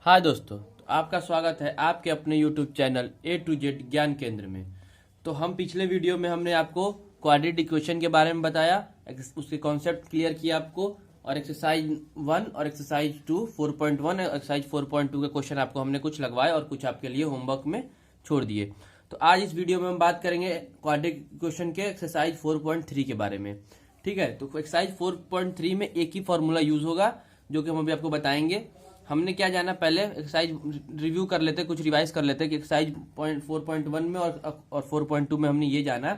हाय दोस्तों, तो आपका स्वागत है आपके अपने YouTube channel A to Z ज्ञान केंद्र में। तो हम पिछले वीडियो में हमने आपको क्वाड्रेटिक इक्वेशन के बारे में बताया, उसके कॉन्सेप्ट क्लियर किया आपको, और एक्सरसाइज 1 और एक्सरसाइज 2 4.1 और एक्सरसाइज 4.2 के क्वेश्चन आपको हमने कुछ लगवाए और कुछ आपके लिए होमवर्क में छोड़ दिए। तो आज इस वीडियो में हम बात करेंगे क्वाड्रेटिक इक्वेशन के एक्सरसाइज 4.3 के बारे में। ठीक है, तो एक्सरसाइज 4.3 में एक ही फॉर्मूला यूज होगा जो कि हम अभी आपको बताएंगे। हमने क्या जाना, पहले एक्सरसाइज रिव्यू कर लेते, कुछ रिवाइज कर लेते कि एक्सरसाइज 4.1 में और 4.2 में हमने ये जाना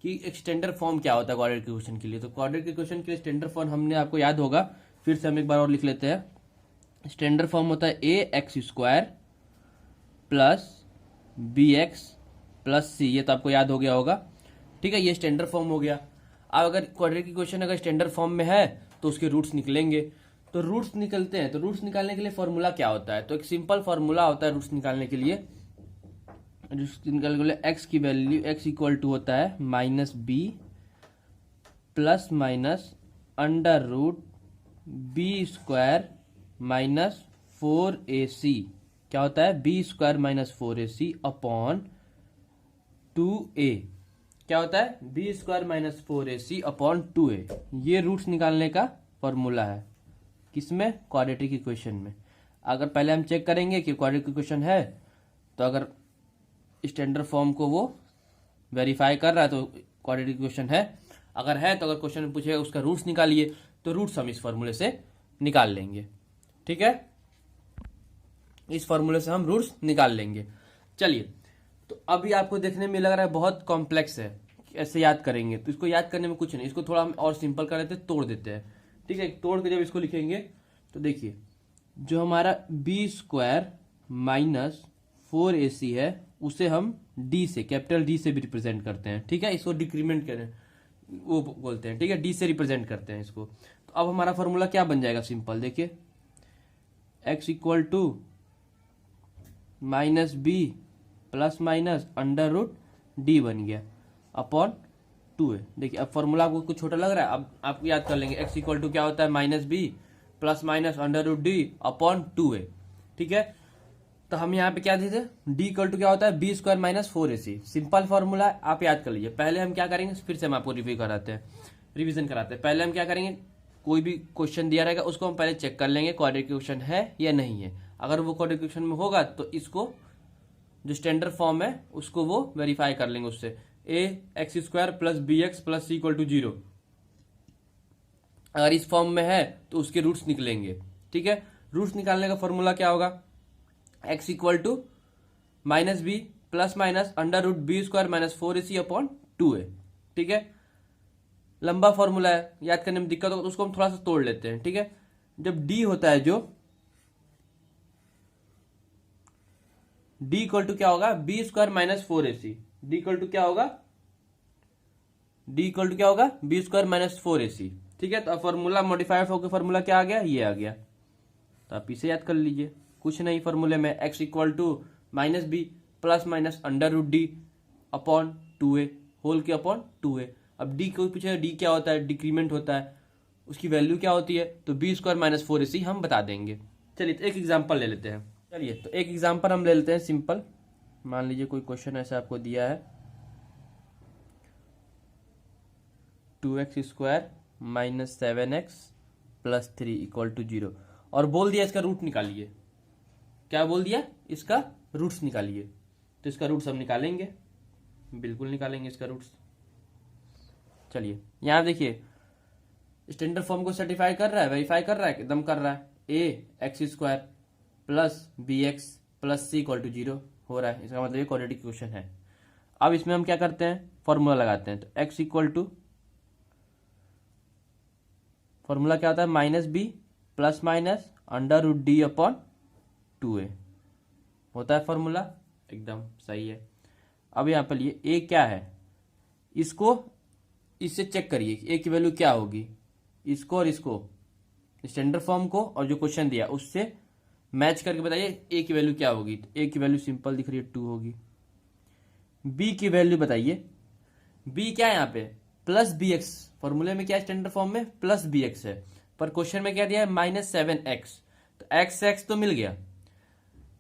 कि एक स्टैंडर्ड फॉर्म क्या होता है क्वाड्रेटिक इक्वेशन के लिए। तो क्वाड्रेटिक इक्वेशन के लिए स्टैंडर्ड फॉर्म हमने आपको याद होगा, फिर से हम एक बार और लिख लेते हैं। स्टैंडर्ड फॉर्म होता है ax² plus bx plus c, ये तो आपको याद हो गया होगा। ठीक है, ये स्टैंडर्ड फॉर्म हो गया। अब अगर क्वाड्रेटिक इक्वेशन अगर स्टैंडर्ड फॉर्म में है तो उसके रूट्स निकलेंगे। तो रूट्स निकलते हैं, तो रूट्स निकालने के लिए फॉर्मूला क्या होता है? तो एक सिंपल फॉर्मूला होता है रूट्स निकालने के लिए। रूट्स निकालने के लिए एक्स की वैल्यू x इक्वल टू होता है -b plus minus under root b² minus 4ac। क्या होता है? b² minus 4ac upon 2a। क्या होता है? b² minus 4ac upon 2a। ये रूट्स निकालने का फॉर्मूला है। किसमें? क्वाड्रेटिक इक्वेशन में। अगर पहले हम चेक करेंगे कि क्वाड्रेटिक इक्वेशन है, तो अगर स्टैंडर्ड फॉर्म को वो वेरीफाई कर रहा है तो क्वाड्रेटिक इक्वेशन है। अगर है तो अगर क्वेश्चन में पूछेगा उसका रूट्स निकालिए, तो रूट्स हम इस फॉर्मूले से निकाल लेंगे। ठीक है, इस फॉर्मूले से हम रूट्स निकाल लेंगे। चलिए, तो अभी आपको देखने में लग रहा है बहुत कॉम्प्लेक्स है, ऐसे याद करेंगे, तो इसको याद करने में कुछ नहीं, इसको थोड़ा हम और सिंपल कर देते हैं, तोड़ देते हैं। ठीक है, तोड़ के जब इसको लिखेंगे तो देखिए, जो हमारा b² माइनस 4ac है उसे हम d से, कैपिटल D से भी रिप्रेजेंट करते हैं। ठीक है, इसको डिक्रीमेंट करें वो बोलते हैं। ठीक है, d से रिप्रेजेंट करते हैं इसको। तो अब हमारा फॉर्मूला क्या बन जाएगा? सिंपल देखिए, x equal to -b plus minus under root d बन गया अपॉन 2a। देखिए, अब फॉर्मूला आपको कुछ छोटा लग रहा है, अब आप याद कर लेंगे। x इक्वल टू क्या होता है? -b plus minus under root d upon 2a। ठीक है, तो हम यहाँ पे क्या देते हैं? d इक्वल टू क्या होता है? b² minus 4ac। Simple formula आप याद कर लीजिए। पहले हम क्या करेंगे, फिर से हम आपको रिव्यू कराते हैं, रिविजन कराते हैं। पहले हम क्या करेंगे, कोई भी क्वेश्चन दिया रहेगा उसको हम पहले चेक कर लेंगे क्वाड्रेटिक इक्वेशन है या नहीं है। अगर वो क्वाड्रेटिक इक्वेशन में होगा तो इसको जो स्टैंडर्ड फॉर्म है उसको वो वेरीफाई कर लेंगे उससे। ax² plus bx plus c equal to 0 अगर इस फॉर्म में है तो उसके रूट्स निकलेंगे। ठीक है, रूट्स निकालने का फॉर्मूला क्या होगा? x equal to -b plus minus under root b² minus 4ac upon 2a। ठीक है, लंबा फॉर्मूला है, याद करने में दिक्कत होगा तो उसको हम थोड़ा सा तोड़ लेते हैं। ठीक है, जब d होता है, जो d इक्वल टू क्या होगा? b² minus 4ac। d equal to क्या होगा? d इक्वल टू क्या होगा? b² minus 4ac। ठीक है, तो अब फॉर्मूला मॉडिफाइड होकर फॉर्मूला क्या आ गया? ये आ गया। तो आप इसे याद कर लीजिए, कुछ नहीं, फॉर्मूले में x equal to -b plus minus under root d upon 2a whole के अपॉन 2a। अब d को पूछे, d क्या होता है? डिक्रीमेंट होता है, उसकी वैल्यू क्या होती है? तो b² माइनस 4ac हम बता देंगे। चलिए, तो एक एग्जाम्पल ले लेते हैं। चलिए, तो एक एग्जाम्पल हम ले लेते हैं सिंपल। मान लीजिए कोई क्वेश्चन ऐसा आपको दिया है, 2x² minus 7x plus 3 equal to 0, और बोल दिया इसका रूट निकालिए। क्या बोल दिया? इसका रूट्स निकालिए। तो इसका रूट्स हम निकालेंगे, बिल्कुल निकालेंगे इसका रूट्स। चलिए, यहां देखिए, स्टैंडर्ड फॉर्म को सर्टिफाई कर रहा है, वेरीफाई कर रहा है, एकदम कर रहा है। ax² plus bx plus c equal to 0 हो रहा है, इसका मतलब ये क्वाड्रेटिक इक्वेशन है। अब इसमें हम क्या करते हैं? फॉर्मूला लगाते हैं। तो x इक्वल टू फॉर्मूला क्या होता है? -b plus minus under root d upon 2a होता है फॉर्मूला, एकदम सही है। अब यहाँ पर लिए a क्या है, इसको इससे चेक करिए a की वैल्यू क्या होगी। इसको और इसको, स्टैंडर्ड फॉर्म को और जो क्वेश्चन दिया उससे मैच करके बताइए a की वैल्यू क्या होगी। तो a की वैल्यू सिंपल दिख रही है 2 होगी। b की वैल्यू बताइए। b क्या है यहाँ पे? Plus bx। फॉर्मूले में क्या है? स्टैंडर्ड फॉर्म में प्लस bx है, पर क्वेश्चन में क्या दिया है? -7x। तो x तो मिल गया,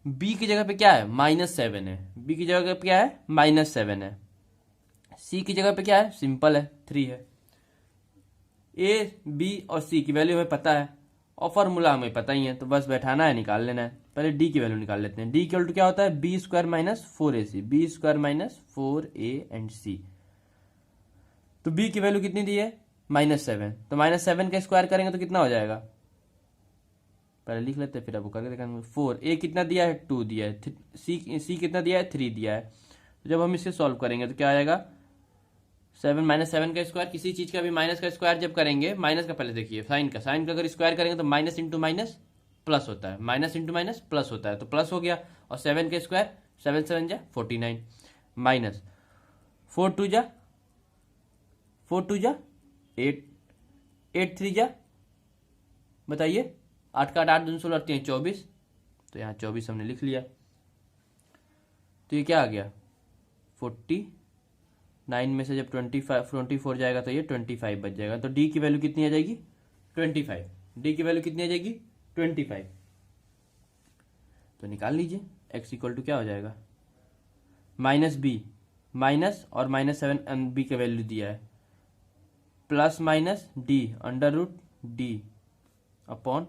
बी की जगह पे क्या है, -7 है, बी की जगह पे क्या है, -7 है। सी की जगह पे क्या है, सिंपल है, 3 है। ए बी और सी की वैल्यू हमें पता है और फॉर्मूला हमें पता ही है, तो बस बैठाना है, निकाल लेना है। पहले डी की वैल्यू निकाल लेते हैं। डी इक्वल टू क्या होता है, B square minus 4ac, B square minus 4a and C. तो बी की वैल्यू कितनी दी है, -7, तो -7 का स्क्वायर करेंगे तो कितना हो जाएगा, पहले लिख लेते हैं फिर आपको करके दिखाएंगे। 4, ए कितना दिया है, 2 दिया है, सी कितना दिया है, 3 दिया है। तो जब हम इसे सॉल्व करेंगे तो क्या आ जाएगा, 7 -7 का स्क्वायर, किसी चीज का भी माइनस का स्क्वायर जब करेंगे, माइनस का पहले देखिए, साइन का अगर स्क्वायर करेंगे तो माइनस इंटू माइनस प्लस होता है, माइनस इंटू माइनस प्लस होता है, तो प्लस हो गया। और 7 का स्क्वायर, 7 7 जा 49 माइनस 4 2 जा 8 8 3 जा, बताइए, 8 का 8 2 16 8 24, तो यहाँ 24 हमने लिख लिया। तो ये क्या आ गया, 49 में से जब 24 जाएगा तो ये 25 बच जाएगा। तो डी की वैल्यू कितनी आ जाएगी, 25। डी की वैल्यू कितनी आ जाएगी, 25। तो निकाल लीजिए, x इक्वल टू क्या हो जाएगा, -b, माइनस और -7 बी का वैल्यू दिया है, plus minus D √d upon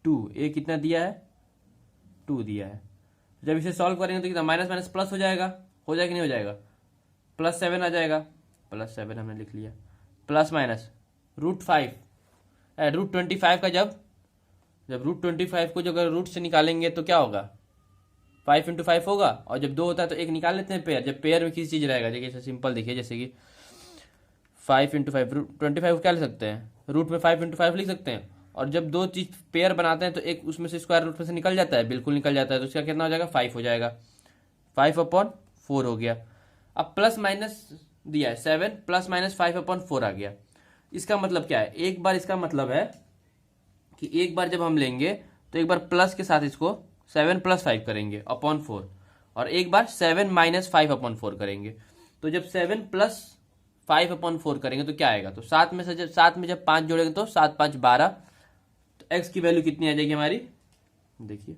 2, ए कितना दिया है, 2 दिया है। जब इसे सॉल्व करेंगे तो कितना, माइनस माइनस प्लस हो जाएगा कि नहीं हो जाएगा, +7 आ जाएगा, +7 हमने लिख लिया, प्लस माइनस √5 √25 का जब √25 को जो अगर रूट से निकालेंगे तो क्या होगा, 5 × 5 होगा, और जब 2 होता है तो एक निकाल लेते हैं पेयर, जब पेयर में किसी चीज रहेगा, जैसे सिंपल देखिए, जैसे कि 5 × 5 25 को क्या लिख सकते हैं, रूट में 5 × 5 लिख सकते हैं। और जब दो चीज पेयर बनाते हैं तो एक उसमें से स्क्वायर रूट में से निकल जाता है, बिल्कुल निकल जाता है, तो इसका कितना हो जाएगा, 5 हो जाएगा, 5/4 हो गया। अब प्लस माइनस दिया है 7, प्लस माइनस 5/4 आ गया। इसका मतलब क्या है, एक बार इसका मतलब है कि एक बार जब हम लेंगे तो एक बार प्लस के साथ इसको 7 + 5 करेंगे अपॉन 4, और एक बार 7 - 5/4 करेंगे। तो जब 7 + 5/4 करेंगे तो क्या आएगा, तो सात में जब 5 जोड़ेंगे तो 7 5 12, तो x की वैल्यू कितनी आ जाएगी हमारी, देखिए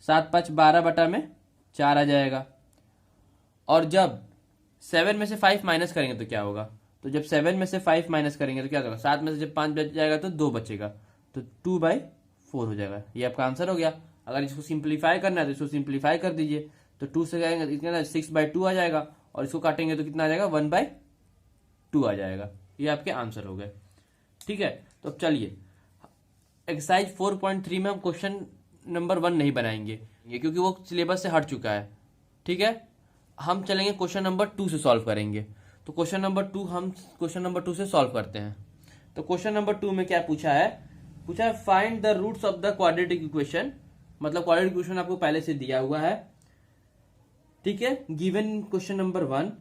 7 5 12/4 आ जाएगा। और जब 7 में से 5 माइनस करेंगे तो क्या होगा, तो जब 7 में से 5 माइनस करेंगे तो क्या होगा, 7 में से जब 5 बच जाएगा तो 2 बचेगा, तो 2/4 हो जाएगा। ये आपका आंसर हो गया। अगर इसको सिंप्लीफाई करना है तो इसको सिंप्लीफाई कर दीजिए, तो 2 से जाएंगे तो कितना 6/2 आ जाएगा, और इसको काटेंगे तो कितना आ जाएगा, 1/2 आ जाएगा। ये आपके आंसर हो गए। ठीक है, तो अब चलिए एक्सरसाइज 4.3 में हम क्वेश्चन नंबर 1 नहीं बनाएंगे क्योंकि वो सिलेबस से हट चुका है। ठीक है, हम चलेंगे क्वेश्चन नंबर 2 से सॉल्व करेंगे। तो क्वेश्चन नंबर 2 से सॉल्व करते हैं। तो क्वेश्चन नंबर 2 में क्या पूछा है, find the roots of the quadratic equation, मतलब क्वाड्रेटिक इक्वेशन आपको पहले से दिया हुआ है। ठीक है, given question number 1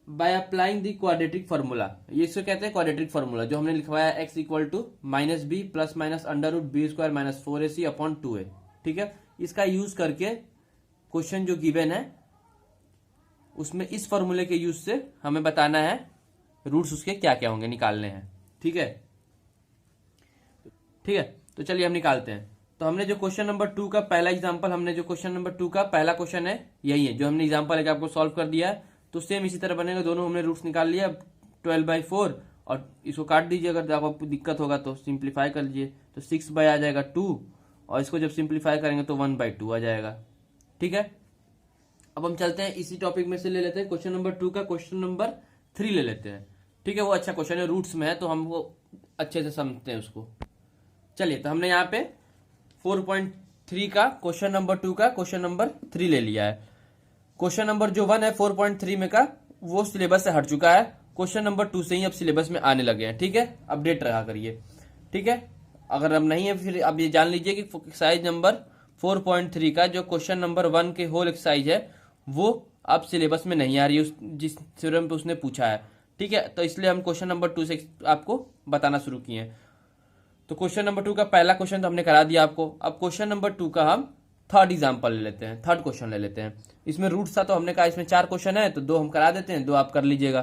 by applying the quadratic formula, ये इसको कहते हैं क्वाड्रेटिक फार्मूला, जो हमने लिखवाया x equal to -b plus minus √b² - 4ac upon 2a। ठीक है, इसका यूज करके क्वेश्चन जो गिवन है उसमें इस फॉर्मूले के यूज से हमें बताना है रूट्स उसके क्या क्या होंगे, निकालने हैं। ठीक है, तो चलिए हम निकालते हैं। तो हमने जो क्वेश्चन नंबर 2 का पहला एग्जांपल, क्वेश्चन नंबर 2 का पहला क्वेश्चन है यही है जो हमने एग्जांपल लेकर आपको सॉल्व कर दिया है। तो सेम इसी तरह बनेगा, दोनों हमने रूट्स निकाल लिया। 12/4 और इसको काट दीजिए, अगर आपको दिक्कत होगा तो सिंप्लीफाई कर लीजिए, तो 6 आ जाएगा 2, और इसको जब सिंप्लीफाई करेंगे तो 1/2 आ जाएगा। ठीक है, अब हम चलते हैं इसी टॉपिक में से ले लेते हैं क्वेश्चन नंबर 2 का क्वेश्चन नंबर 3 ले लेते हैं। ठीक है, वो अच्छा क्वेश्चन है, रूट्स में है तो हम वो अच्छे से समझते हैं उसको। चलिए, तो हमने यहाँ पे 4.3 का क्वेश्चन नंबर 2 का क्वेश्चन नंबर 3 ले लिया है। क्वेश्चन नंबर जो 1 है 4.3 में का, वो सिलेबस से हट चुका है। क्वेश्चन नंबर 2 से ही अब सिलेबस में आने लगे हैं। ठीक है, अपडेट रहा करिए। ठीक है, अगर अब नहीं है फिर अब ये जान लीजिए कि एक्सरसाइज नंबर 4.3 का जो क्वेश्चन नंबर 1 के होल एक्सरसाइज है वो अब सिलेबस में नहीं आ रही है जिस थ्योरम पे उसने पूछा है। ठीक है, तो इसलिए हम क्वेश्चन नंबर 2 से आपको बताना शुरू किए हैं। तो क्वेश्चन नंबर 2 का पहला क्वेश्चन तो हमने करा दिया आपको। अब क्वेश्चन नंबर 2 का हम थर्ड एग्जांपल ले लेते हैं, थर्ड क्वेश्चन ले लेते हैं। इसमें रूट्स था तो हमने कहा इसमें 4 क्वेश्चन है तो 2 हम करा देते हैं, 2 आप कर लीजिएगा।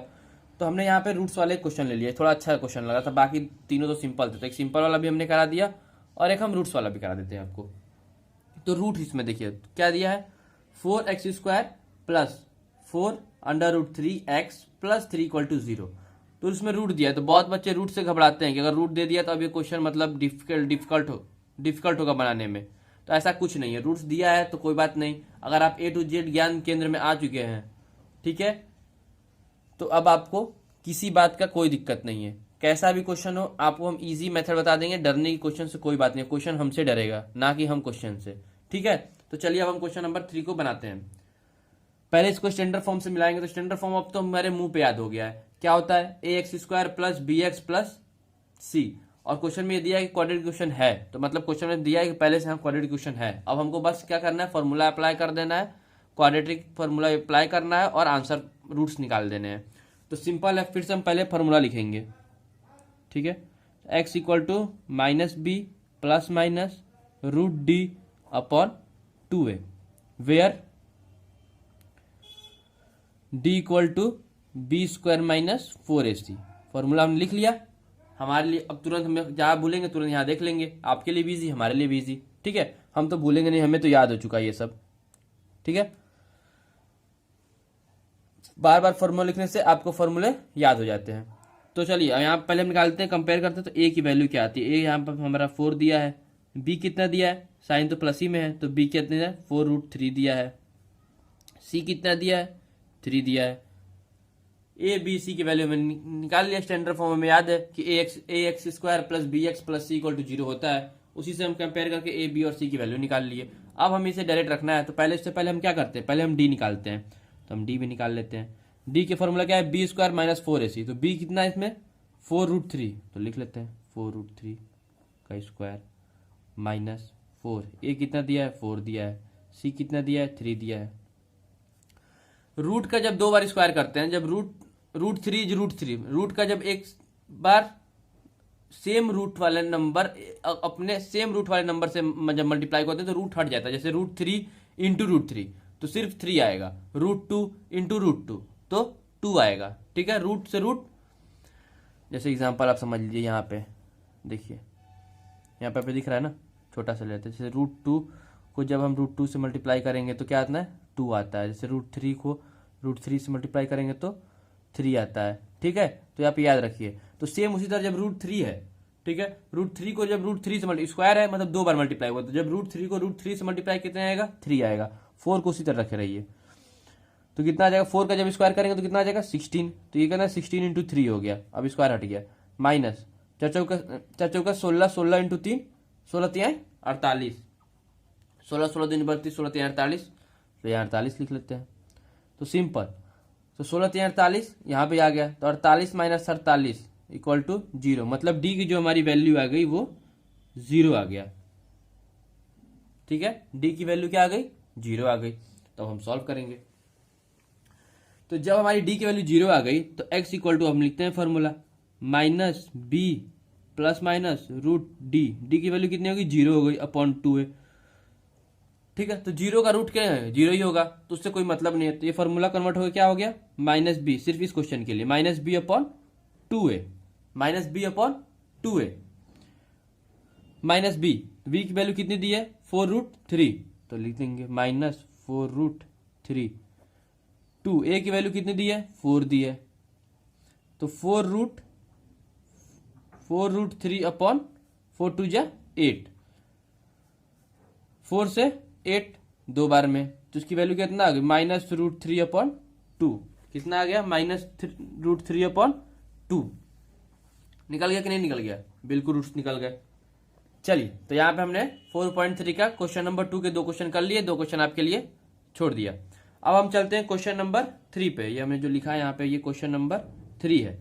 तो हमने यहाँ पे रूट्स वाले क्वेश्चन ले लिया, थोड़ा अच्छा क्वेश्चन लगा था, बाकी तीनों तो सिंपल थे। तो एक सिंपल वाला भी हमने करा दिया और एक हम रूट्स वाला भी करा देते हैं आपको। तो रूट इसमें देखिए क्या दिया है, 4x² प्लस 4√3x प्लस 3 = 0। तो इसमें रूट दिया है, तो बहुत बच्चे रूट से घबराते हैं कि अगर रूट दे दिया तो अब ये क्वेश्चन मतलब डिफिकल्ट होगा बनाने में। तो ऐसा कुछ नहीं है, रूट्स दिया है तो कोई बात नहीं। अगर आप A to Z ज्ञान केंद्र में आ चुके हैं, ठीक है, तो अब आपको किसी बात का कोई दिक्कत नहीं है। कैसा भी क्वेश्चन हो आपको हम इजी मेथड बता देंगे, डरने की क्वेश्चन से कोई बात नहीं। क्वेश्चन हमसे डरेगा, ना कि हम क्वेश्चन से, ठीक है। तो चलिए अब हम क्वेश्चन नंबर 3 को बनाते हैं। पहले इसको स्टैंडर्ड फॉर्म से मिलाएंगे। तो स्टैंडर्ड फॉर्म अब तो हमारे मुंह पे याद हो गया है, क्या होता है, ax² plus bx plus c। और क्वेश्चन में ये दिया है कि क्वाड्रेटिक क्वेश्चन है, तो मतलब क्वेश्चन में दिया है कि पहले से हम क्वाड्रेटिक क्वेश्चन है। अब हमको बस क्या करना है, फॉर्मूला अप्लाई कर देना है, क्वाड्रेटिक फॉर्मूला अप्लाई करना है और आंसर रूट्स निकाल देने हैं। तो सिंपल है, फिर से हम पहले फॉर्मूला लिखेंगे, ठीक है। x = -b plus minus √d upon 2a, where d = b² minus 4ac। Formula हमने लिख लिया हमारे लिए। अब तुरंत हम जहाँ भूलेंगे तुरंत यहाँ देख लेंगे, आपके लिए भी इजी, हमारे लिए भी इजी, ठीक है। हम तो भूलेंगे नहीं, हमें तो याद हो चुका है ये सब, ठीक है। बार बार फॉर्मूला लिखने से आपको फॉर्मूले याद हो जाते हैं। तो चलिए यहाँ पहले हम निकालते हैं, कंपेयर करते हैं। तो a की वैल्यू क्या आती है, a यहाँ पर हमारा 4 दिया है, b कितना दिया है, साइन तो प्लस ही में है, तो b कितना है, 4√3 दिया है, c कितना दिया है, 3 दिया है। a b c की वैल्यू में निकाल लिया स्टैंडर्ड फॉर्म में, याद है कि ax² plus bx plus c = 0 होता है। उसी से हम कंपेयर करके a b और c की वैल्यू निकाल लिए। अब हम इसे डायरेक्ट रखना है, तो पहले इससे पहले हम क्या करते हैं, पहले हम d निकालते हैं। तो हम d भी निकाल लेते हैं। d के फॉर्मूला क्या है, b² माइनस 4ac। तो b कितना है इसमें, 4√3, तो लिख लेते हैं 4√3 का स्क्वायर माइनस 4। a कितना दिया है, 4 दिया है, c कितना दिया है, 3 दिया है। रूट का जब 2 बार स्क्वायर करते हैं, जब √3 रूट का जब एक बार सेम रूट वाले नंबर अपने सेम रूट वाले नंबर से जब मल्टीप्लाई करते हैं तो रूट हट जाता है। जैसे √3 इंटू √3 तो सिर्फ 3 आएगा, √2 इंटू √2 तो 2 आएगा, ठीक है। रूट से रूट, जैसे एग्जांपल आप समझ लीजिए, यहाँ पे देखिए, यहाँ पे दिख रहा है ना, छोटा सा लेते हैं। जैसे √2 को जब हम √2 से मल्टीप्लाई करेंगे तो क्या आता है, 2 आता है। जैसे √3 को √3 से मल्टीप्लाई करेंगे तो 3 आता है, ठीक है। तो यहाँ पे याद रखिए। तो सेम उसी तरह जब √3 है, ठीक है, √3 को जब √3 से स्क्वायर है मतलब 2 बार मल्टीप्लाई हुआ, तो जब √3 को √3 से मल्टीप्लाई कितना आएगा, 3 आएगा। 4 को उसी तरह रखे रहिए, तो कितना आ जाएगा, 4 का जब स्क्वायर करेंगे तो कितना आ जाएगा, 16। तो ये कहना 16 इंटू 3 हो गया, अब स्क्वायर हट गया, माइनस 4 चौका 16, 16 इंटू 3, 16 3 48, 16 16 दिन 32, 16 3 48, तो यहाँ 48 लिख लेते हैं। तो सिंपल, तो 16 3 48 यहाँ पे आ गया, तो 48 माइनस 48 = 0। मतलब डी की जो हमारी वैल्यू आ गई वो 0 आ गया, ठीक है। डी की वैल्यू क्या आ गई, 0 आ गई। तो हम सॉल्व करेंगे। तो जब हमारी डी की वैल्यू 0 आ गई तो x = हम लिखते हैं formula -b plus minus √d। D की वैल्यू कितनी होगी, 0 हो गई अपॉन 2a, ठीक है। तो 0 का रूट क्या है, 0 ही होगा, तो उससे कोई मतलब नहीं है। तो ये फॉर्मूला कन्वर्ट हो गया, क्या हो गया, -b, सिर्फ इस क्वेश्चन के लिए -b upon 2a, -b upon 2a -b। b की वैल्यू कितनी दी है, 4√3, तो लिख देंगे -4√3। 2a की वैल्यू कितनी दी है, 4 दी है, तो 4√3 अपॉन 4 2 जा 8, 4 से 8 2 बार में, तो इसकी वैल्यू कितना आ गई, -√3 अपॉन 2। कितना आ गया, -√3 अपॉन 2। निकल गया कि नहीं निकल गया, बिल्कुल रूट्स निकल गए। चलिए, तो यहाँ पे हमने 4.3 का क्वेश्चन नंबर 2 के 2 क्वेश्चन कर लिए, 2 क्वेश्चन आपके लिए छोड़ दिया। अब हम चलते हैं क्वेश्चन नंबर 3 पे। ये हमने जो लिखा है यहाँ पे, ये क्वेश्चन नंबर 3 है।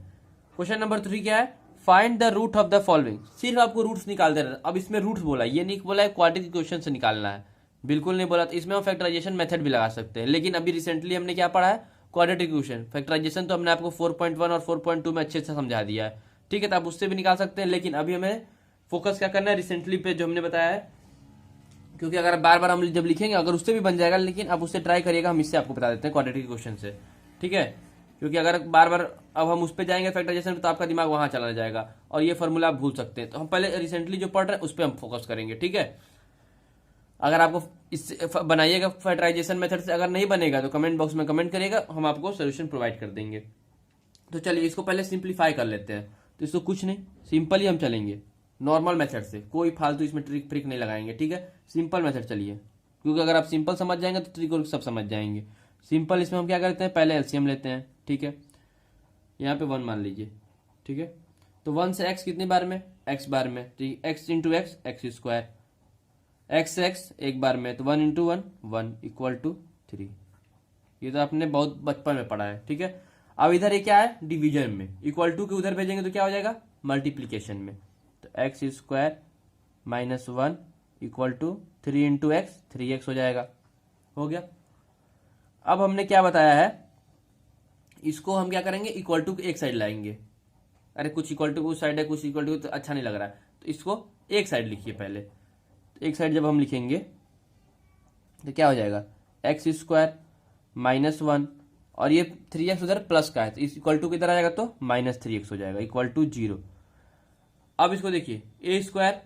क्वेश्चन नंबर 3 क्या है, find the root of the following. सिर्फ आपको रूट्स निकाल दे रहा है। अब इसमें रूट्स बोला, ये नहीं बोला है क्वाड्रेटिक इक्वेशन से निकालना है, बिल्कुल नहीं बोला। तो इसमें हम फैक्टराइजेशन मेथड भी लगा सकते हैं, लेकिन अभी रिसेंटली हमने क्या पढ़ा है, क्वाड्रेटिक इक्वेशन। फैक्टराइजेशन तो हमने आपको 4.1 और 4.2 में अच्छे से समझा दिया है, ठीक है। तो आप उससे भी निकाल सकते हैं, लेकिन अभी हमें फोकस क्या करना है, रिसेंटली पे जो हमने बताया है, क्योंकि अगर बार बार हम जब लिखेंगे अगर उससे भी बन जाएगा, लेकिन आप उससे ट्राई करिएगा, हम इससे आपको बता देते हैं क्वाड्रेटिक इक्वेशन से, ठीक है। क्योंकि अगर बार बार अब हम उस पर जाएंगे फैक्टराइजेशन तो आपका दिमाग वहां चला जाएगा और ये फॉर्मूला आप भूल सकते हैं। तो हम पहले रिसेंटली जो पढ़ रहे हैं उस पर हम फोकस करेंगे, ठीक है। अगर आपको इससे बनाइएगा फैक्टराइजेशन मेथड से, अगर नहीं बनेगा तो कमेंट बॉक्स में कमेंट करिएगा, हम आपको सोल्यूशन प्रोवाइड कर देंगे। तो चलिए इसको पहले सिंप्लीफाई कर लेते हैं। तो इसको कुछ नहीं, सिंपल ही हम चलेंगे नॉर्मल मेथड से, कोई फालतू इसमें ट्रिक फ्रिक नहीं लगाएंगे, ठीक है। सिंपल मेथड चलिए, क्योंकि अगर आप सिंपल समझ जाएंगे तो ट्रिक और सब समझ जाएंगे। सिंपल इसमें हम क्या करते हैं, पहले एलसीएम लेते हैं, ठीक है। यहाँ पे 1 मान लीजिए, ठीक है। तो 1 से x कितनी बार में, x बार में, तो x into x x square, x x एक बार में, तो 1 इंटू 1 1 इक्वल टू 3। ये तो आपने बहुत बचपन में पढ़ा है, ठीक है। अब इधर ये क्या है, डिवीजन में, इक्वल टू के उधर भेजेंगे तो क्या हो जाएगा, मल्टीप्लीकेशन में। तो x square minus 1 equal to 3 into x 3x हो जाएगा, हो गया। अब हमने क्या बताया है, इसको हम क्या करेंगे, इक्वल टू एक साइड लाएंगे। अरे कुछ इक्वल टू उस साइड है, कुछ इक्वल टू तो अच्छा नहीं लग रहा है, तो इसको एक साइड लिखिए पहले। तो एक साइड जब हम लिखेंगे तो क्या हो जाएगा, एक्स स्क्वायर माइनस 1, और ये 3x उधर प्लस का है, तो इस इक्वल टू किधर आ जाएगा, तो माइनस 3x हो जाएगा, इक्वल टू 0। अब इसको देखिए, A square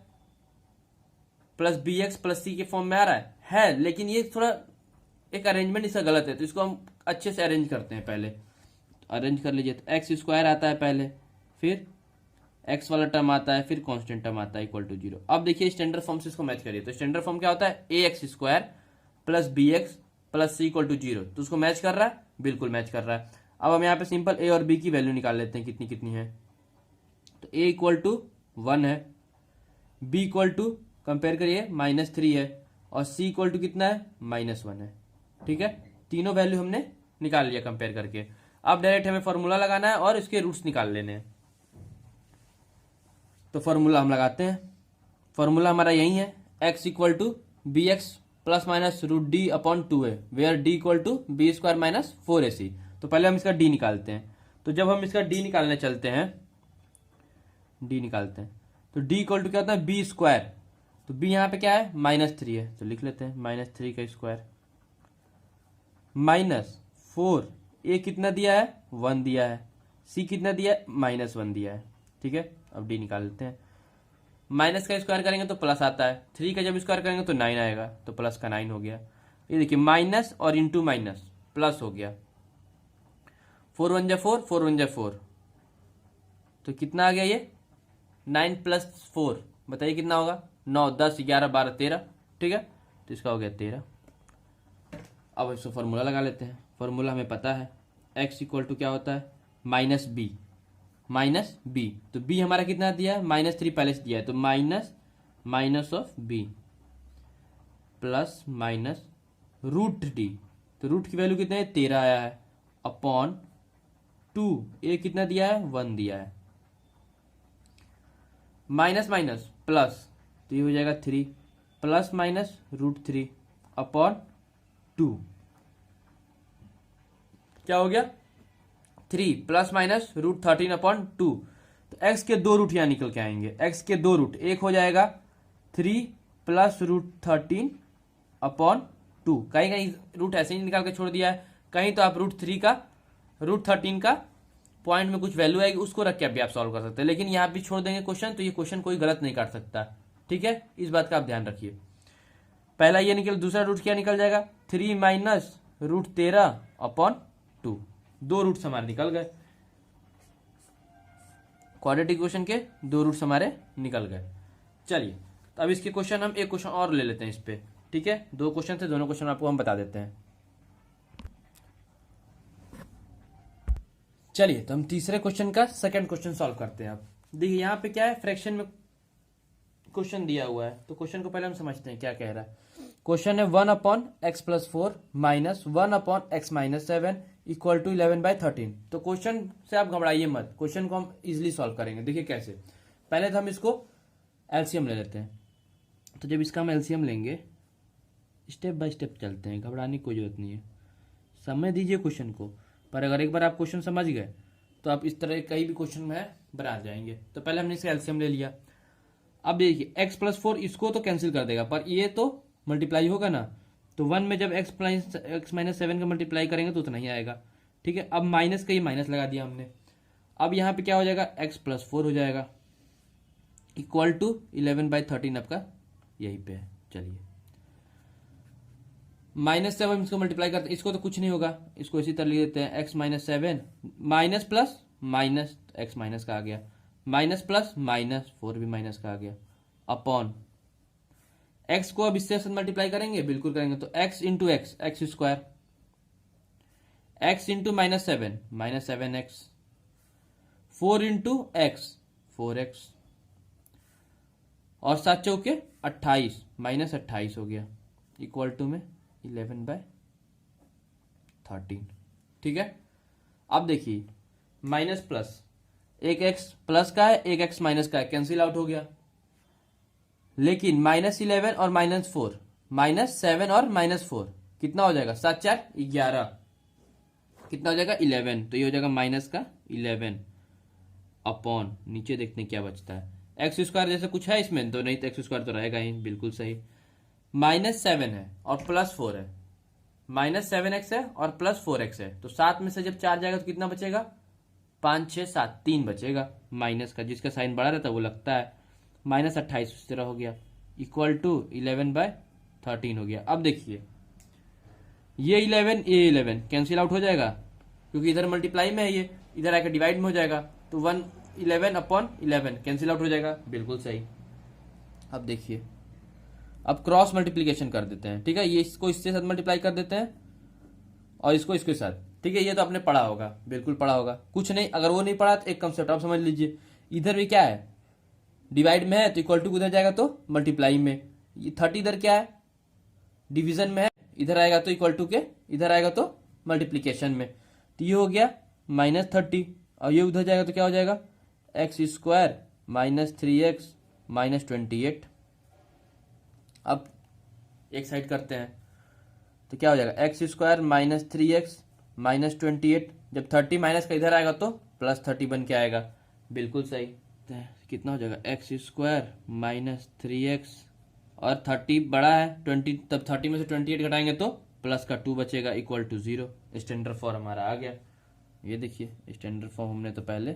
plus B x plus C के फॉर्म में आ रहा है, लेकिन ये थोड़ा एक अरेंजमेंट इसका गलत है, तो इसको हम अच्छे से अरेंज करते हैं। पहले अरेंज कर लीजिए, तो एक्स स्क्वायर आता है पहले, फिर एक्स वाला टर्म आता है, फिर कांस्टेंट टर्म आता है इक्वल टू 0। अब देखिए स्टैंडर्ड फॉर्म से इसको मैच करिए, तो स्टैंडर्ड फॉर्म क्या होता है, A X square plus B x plus C equal to 0। तो उसको मैच कर रहा है, बिल्कुल मैच कर रहा है। अब हम यहाँ पे सिंपल ए और बी की वैल्यू निकाल लेते हैं, कितनी कितनी है। तो ए इक्वल टू 1 है, बी इक्वल टू कंपेयर करिए -3 है, और सी इक्वल टू कितना है, -1 है, ठीक है। तीनों वैल्यू हमने निकाल लिया कंपेयर करके। अब डायरेक्ट हमें फॉर्मूला लगाना है और इसके रूट्स निकाल लेने हैं। तो फॉर्मूला हम लगाते हैं, फॉर्मूला हमारा यही है, x equal to b x plus minus root d upon 2 है, where d equal to b square minus 4ac। तो पहले हम इसका d निकालते हैं। तो जब हम इसका d निकालने चलते हैं, d निकालते हैं, तो d इक्वल टू क्या होता है, बी स्क्वायर। तो b यहाँ पे क्या है, -3 है, तो लिख लेते हैं -3 का स्क्वायर, -4, a कितना दिया है, 1 दिया है, c कितना दिया है, -1 दिया है, ठीक है। अब d निकाल लेते हैं, माइनस का स्क्वायर करेंगे तो प्लस आता है, 3 का जब स्क्वायर करेंगे तो 9 आएगा, तो प्लस का 9 हो गया। ये देखिए माइनस और इंटू माइनस प्लस हो गया, 4 1 जा 4, 4 1 जा 4, तो कितना आ गया ये, 9 प्लस 4, बताइए कितना होगा, 9 10 11 12 13, ठीक है। तो इसका हो गया 13। अब इसको फॉर्मूला लगा लेते हैं। फॉर्मूला हमें पता है, x इक्वल टू क्या होता है, माइनस बी। तो b हमारा कितना दिया है, -3 पहले से दिया है, तो minus of b plus minus root d. तो रूट की वैल्यू कितना है, 13 आया है, अपॉन 2, a कितना दिया है, 1 दिया है, माइनस माइनस प्लस, तो ये हो जाएगा 3 प्लस माइनस √3 अपॉन 2, क्या हो गया, 3 प्लस माइनस √13 अपॉन 2। तो x के 2 रूट यहां निकल के आएंगे, x के 2 रूट, एक हो जाएगा 3 प्लस √13 अपॉन 2। कहीं कहीं रूट ऐसे ही निकाल के छोड़ दिया है, कहीं तो आप √13 का पॉइंट में कुछ वैल्यू आएगी, उसको रख के अभी आप सॉल्व कर सकते हैं, लेकिन यहाँ भी छोड़ देंगे क्वेश्चन, तो ये क्वेश्चन कोई गलत नहीं काट सकता, ठीक है। इस बात का आप ध्यान रखिए। पहला ये निकल, दूसरा रूट क्या निकल जाएगा, 3 माइनस √13 अपॉन 2, 2 रूट्स हमारे निकल गए, क्वाड्रेटिक इक्वेशन के 2 रूट्स हमारे निकल गए। चलिए तो अब इसके क्वेश्चन हम एक क्वेश्चन और ले लेते हैं इस पे, ठीक है। 2 क्वेश्चन थे, दोनों क्वेश्चन आपको हम बता देते हैं। चलिए तो हम तीसरे क्वेश्चन का सेकंड क्वेश्चन सॉल्व करते हैं। अब देखिए यहाँ पे क्या है, फ्रैक्शन में क्वेश्चन दिया हुआ है, तो क्वेश्चन को पहले हम समझते हैं क्या कह रहा है। क्वेश्चन है 1/x+4 minus 1/x-7 equal to 11/13। तो क्वेश्चन से आप घबराइए मत, क्वेश्चन को हम इजिली सॉल्व करेंगे। देखिए कैसे, पहले तो हम इसको एलसीएम ले लेते हैं। तो जब इसका हम एलसीएम लेंगे, स्टेप बाय स्टेप चलते हैं, घबराने की कोई जरूरत नहीं है, समझ दीजिए क्वेश्चन को। पर अगर एक बार आप क्वेश्चन समझ गए तो आप इस तरह कहीं भी क्वेश्चन में बना जाएंगे। तो पहले हमने इसका एलसीएम ले लिया। अब देखिए x+4 इसको तो कैंसिल कर देगा, पर ये तो मल्टीप्लाई होगा ना, तो 1 में जब x-7 का मल्टीप्लाई करेंगे तो उतना ही आएगा, ठीक है। अब माइनस का ये माइनस लगा दिया हमने। अब यहाँ पे क्या हो जाएगा, x+4 हो जाएगा इक्वल टू 11/13, आपका यहीं पे है। चलिए -7 इसको मल्टीप्लाई करते हैं, इसको तो कुछ नहीं होगा, इसको इसी तरह लिख देते हैं x minus 7 minus plus minus x minus का आ गया, माइनस प्लस माइनस 4 भी माइनस का आ गया, अपॉन x को अब इससे मल्टीप्लाई करेंगे, बिल्कुल करेंगे, तो x into x x square, x into -7 -7x, 4 into x 4x, और 7 चौके 28 -28 हो गया, इक्वल टू में 11/13। ठीक है, अब देखिए माइनस प्लस, एक x प्लस का है, एक x माइनस का है, कैंसिल आउट हो गया, लेकिन -11 और -4, -7 और -4 कितना हो जाएगा, 7 4 11, कितना हो जाएगा 11, तो ये हो जाएगा माइनस का 11 अपॉन, नीचे देखते हैं क्या बचता है, एक्स स्क्वायर जैसे कुछ है इसमें तो नहीं, तो एक्स स्क्वायर तो रहेगा ही, बिल्कुल सही, -7 है और +4 है, -7x है और +4x है, तो 7 में से जब 4 जाएगा तो कितना बचेगा, 5 6 7 3 बचेगा, माइनस का जिसका साइन बड़ा रहता है वो लगता है, -28 इस तरह हो गया, इक्वल टू 11/13 हो गया। अब देखिए ये 11 कैंसिल आउट हो जाएगा, क्योंकि इधर मल्टीप्लाई में है, ये इधर आकर डिवाइड में हो जाएगा, तो 11/11 कैंसिल आउट हो जाएगा, बिल्कुल सही। अब देखिए, अब क्रॉस मल्टीप्लीकेशन कर देते हैं, ठीक है, ये इसको इसके साथ मल्टीप्लाई कर देते हैं और इसको इसके साथ, ठीक है, ये तो आपने पढ़ा होगा, बिल्कुल पढ़ा होगा, कुछ नहीं, अगर वो नहीं पढ़ा तो एक कंसेप्ट आप समझ लीजिए, इधर भी क्या है, डिवाइड में है, तो इक्वल टू उधर जाएगा तो मल्टीप्लाई में, ये 30 इधर क्या है, डिवीजन में है, इधर आएगा तो इक्वल टू के, इधर आएगा तो मल्टीप्लीकेशन में, तो ये हो गया -30, और ये उधर जाएगा तो क्या हो जाएगा, x स्क्वायर -3x -28। अब एक साइड करते हैं तो क्या हो जाएगा, x स्क्वायर -3x -28, जब 30 माइनस का इधर आएगा तो +30 बन के आएगा, बिल्कुल सही, तो कितना हो जाएगा, x स्क्वायर -3x, और 30 बड़ा है 20, तब 30 में से 28 घटाएंगे तो प्लस का 2 बचेगा, इक्वल टू 0, स्टैंडर्ड फॉर्म हमारा आ गया। ये देखिए स्टैंडर्ड फॉर्म हमने तो पहले